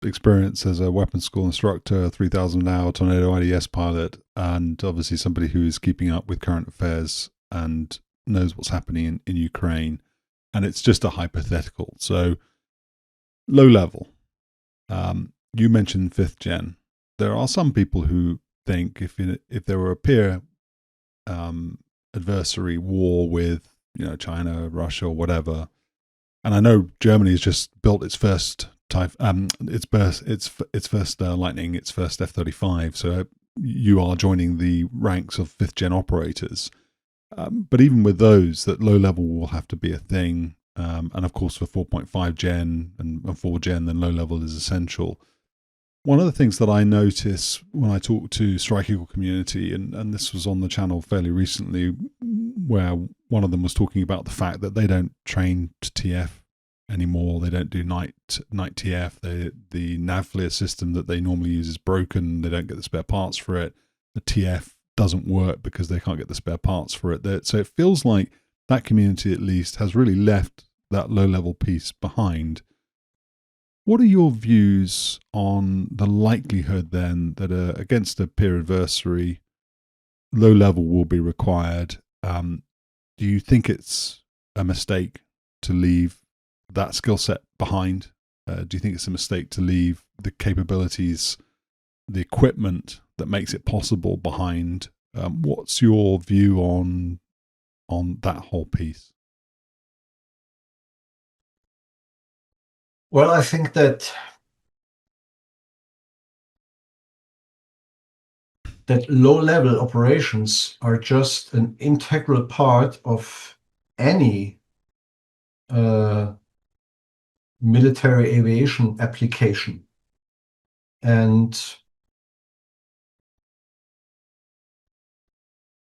experience as a weapons school instructor, 3,000-hour Tornado IDS pilot, and obviously somebody who is keeping up with current affairs and knows what's happening in Ukraine. And it's just a hypothetical. So, low level. You mentioned 5th gen. There are some people who think if there were a peer adversary war with China, Russia, or whatever, and I know Germany has just built its first its first Lightning, its first F-35. So you are joining the ranks of 5th gen operators. But even with those, that low level will have to be a thing. And of course, for 4.5 gen and 4 gen, then low level is essential. One of the things that I notice when I talk to Strike Eagle community, and this was on the channel fairly recently, where one of them was talking about the fact that they don't train to TF anymore. They don't do night TF. The Marineflieger system that they normally use is broken. They don't get the spare parts for it. The TF doesn't work because they can't get the spare parts for it. So it feels like that community at least has really left that low-level piece behind. What are your views on the likelihood then that against a peer adversary, low level will be required? Do you think it's a mistake to leave that skill set behind? Do you think it's a mistake to leave the capabilities, the equipment that makes it possible behind? What's your view on that whole piece? Well, I think that low-level operations are just an integral part of any military aviation application. And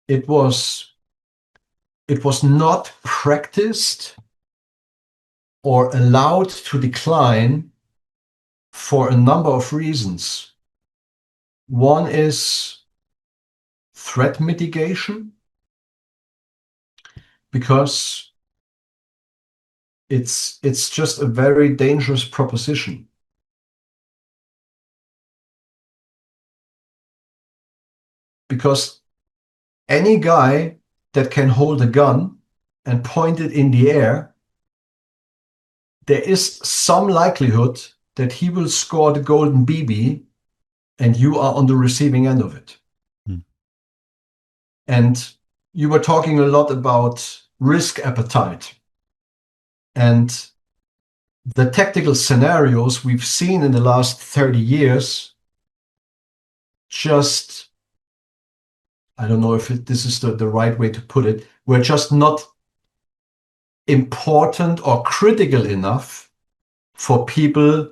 it was not practiced or allowed to decline for a number of reasons. One is threat mitigation, because it's just a very dangerous proposition. Because any guy that can hold a gun and point it in the air, there is some likelihood that he will score the golden BB and you are on the receiving end of it. And you were talking a lot about risk appetite. And the tactical scenarios we've seen in the last 30 years just, I don't know if this is the right way to put it, were just not important or critical enough for people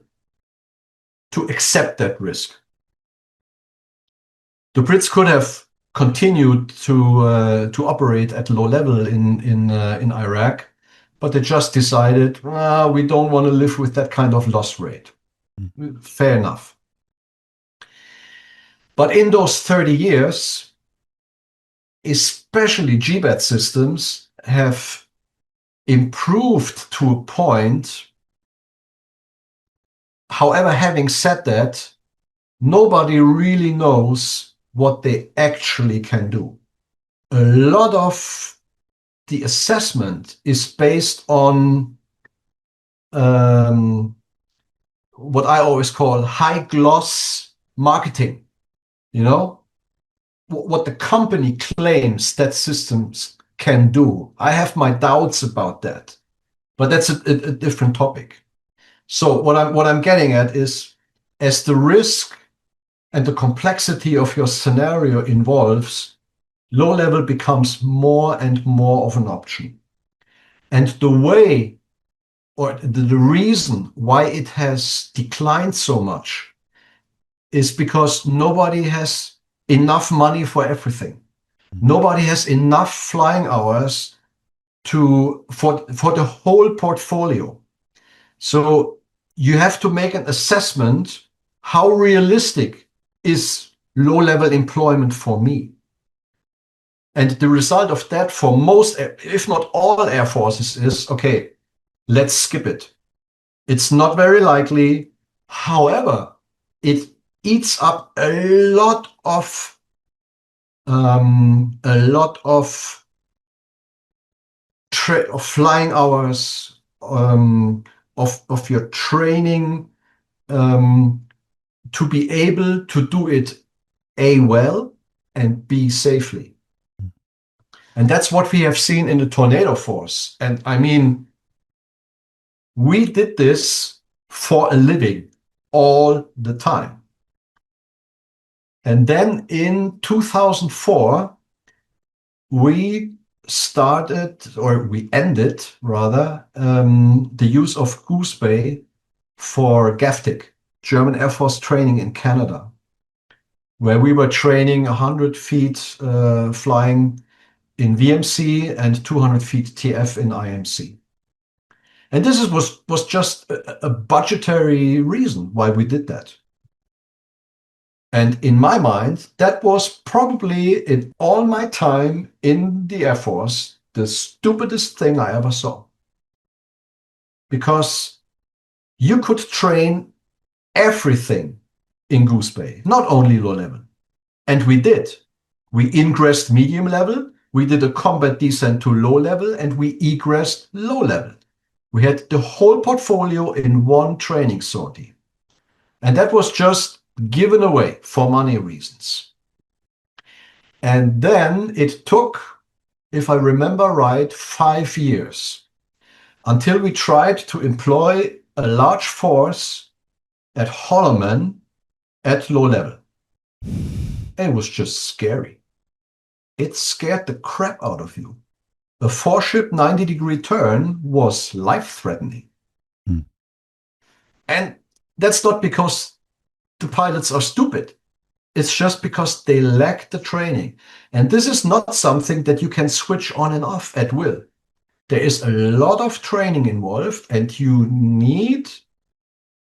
to accept that risk. The Brits could have continued to operate at low level in Iraq, but they just decided, we don't want to live with that kind of loss rate. Fair enough. But in those 30 years, especially GBAT systems have improved to a point. However, having said that, nobody really knows what they actually can do. A lot of the assessment is based on what I always call high gloss marketing. What the company claims that systems can do. I have my doubts about that, but that's a different topic. So what I'm getting at is, as the risk and the complexity of your scenario evolves, low level becomes more and more of an option. And the way, or the reason why it has declined so much is because nobody has enough money for everything. Nobody has enough flying hours for the whole portfolio. So you have to make an assessment: how realistic is low-level employment for me? And the result of that for most, if not all air forces is, okay, let's skip it. It's not very likely. However, it eats up a lot of flying hours, of your training, to be able to do it A, well, and B, safely. And that's what we have seen in the Tornado Force. And I mean, we did this for a living all the time. And then in 2004, we ended rather, the use of Goose Bay for GAFTIC, German Air Force training in Canada, where we were training 100 feet flying in VMC and 200 feet TF in IMC. And this was just a budgetary reason why we did that. And in my mind, that was probably in all my time in the Air Force, the stupidest thing I ever saw. Because you could train everything in Goose Bay, not only low level. And we did. We ingressed medium level, we did a combat descent to low level, and we egressed low level. We had the whole portfolio in one training sortie. And that was just given away for money reasons. And then it took, if I remember right, 5 years until we tried to employ a large force at Holloman at low level. And it was just scary. It scared the crap out of you. A 4-ship 90-degree turn was life-threatening. And that's not because the pilots are stupid. It's just because they lack the training. And this is not something that you can switch on and off at will. There is a lot of training involved, and you need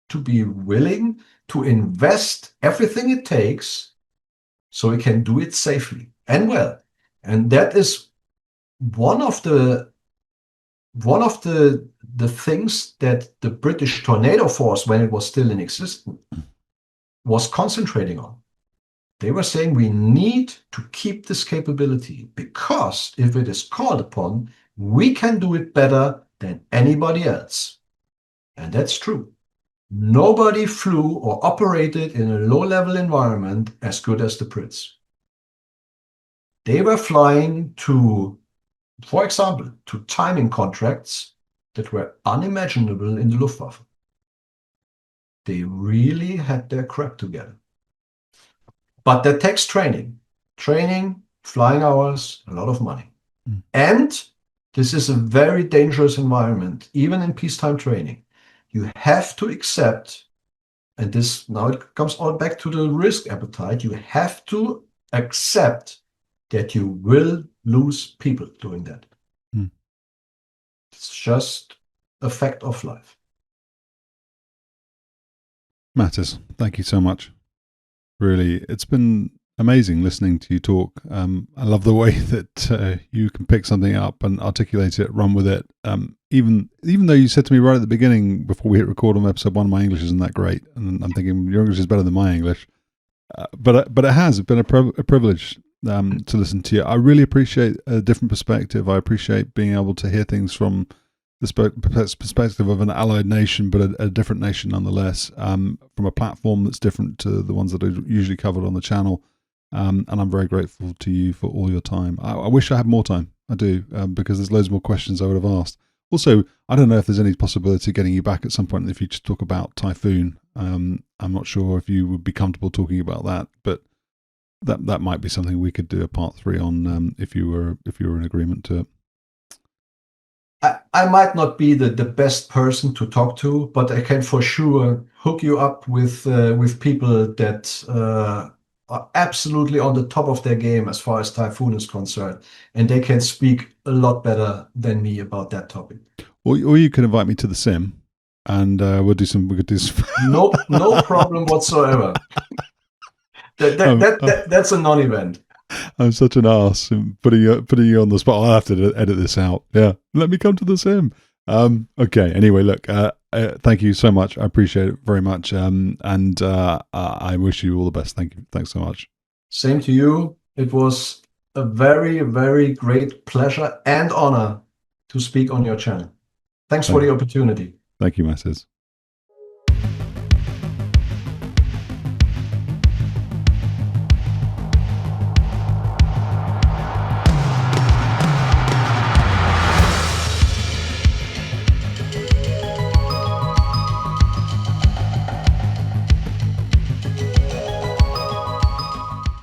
to be willing to invest everything it takes so you can do it safely and well. And that is one of the things that the British Tornado Force, when it was still in existence, was concentrating on. They were saying we need to keep this capability because if it is called upon, we can do it better than anybody else. And that's true. Nobody flew or operated in a low-level environment as good as the Brits. They were flying to, for example, to timing contracts that were unimaginable in the Luftwaffe. They really had their crap together. But that takes training, flying hours, a lot of money. And this is a very dangerous environment, even in peacetime training. You have to accept, and this now it comes all back to the risk appetite, you have to accept that you will lose people doing that. It's just a fact of life. Mattes, thank you so much. Really, it's been amazing listening to you talk. I love the way that you can pick something up and articulate it, run with it. Even though you said to me right at the beginning, before we hit record on episode 1, my English isn't that great, and I'm thinking your English is better than my English. But it has been a privilege to listen to you. I really appreciate a different perspective. I appreciate being able to hear things from the perspective of an allied nation, but a different nation nonetheless, from a platform that's different to the ones that are usually covered on the channel. And I'm very grateful to you for all your time. I wish I had more time. I do, because there's loads more questions I would have asked. Also, I don't know if there's any possibility of getting you back at some point in the future to talk about Typhoon. I'm not sure if you would be comfortable talking about that, but that might be something we could do a part 3 on, if you were in agreement to it. I might not be the best person to talk to, but I can for sure hook you up with people that are absolutely on the top of their game as far as Typhoon is concerned, and they can speak a lot better than me about that topic. Or you can invite me to the sim, and we could do some. No problem whatsoever. That's a non-event. I'm such an ass in putting you on the spot. I'll have to edit this out. Yeah, let me come to the sim. Okay. Anyway, look. Thank you so much. I appreciate it very much. And I wish you all the best. Thank you. Thanks so much. Same to you. It was a very, very great pleasure and honor to speak on your channel. Thanks for the opportunity. Thank you, Mattes.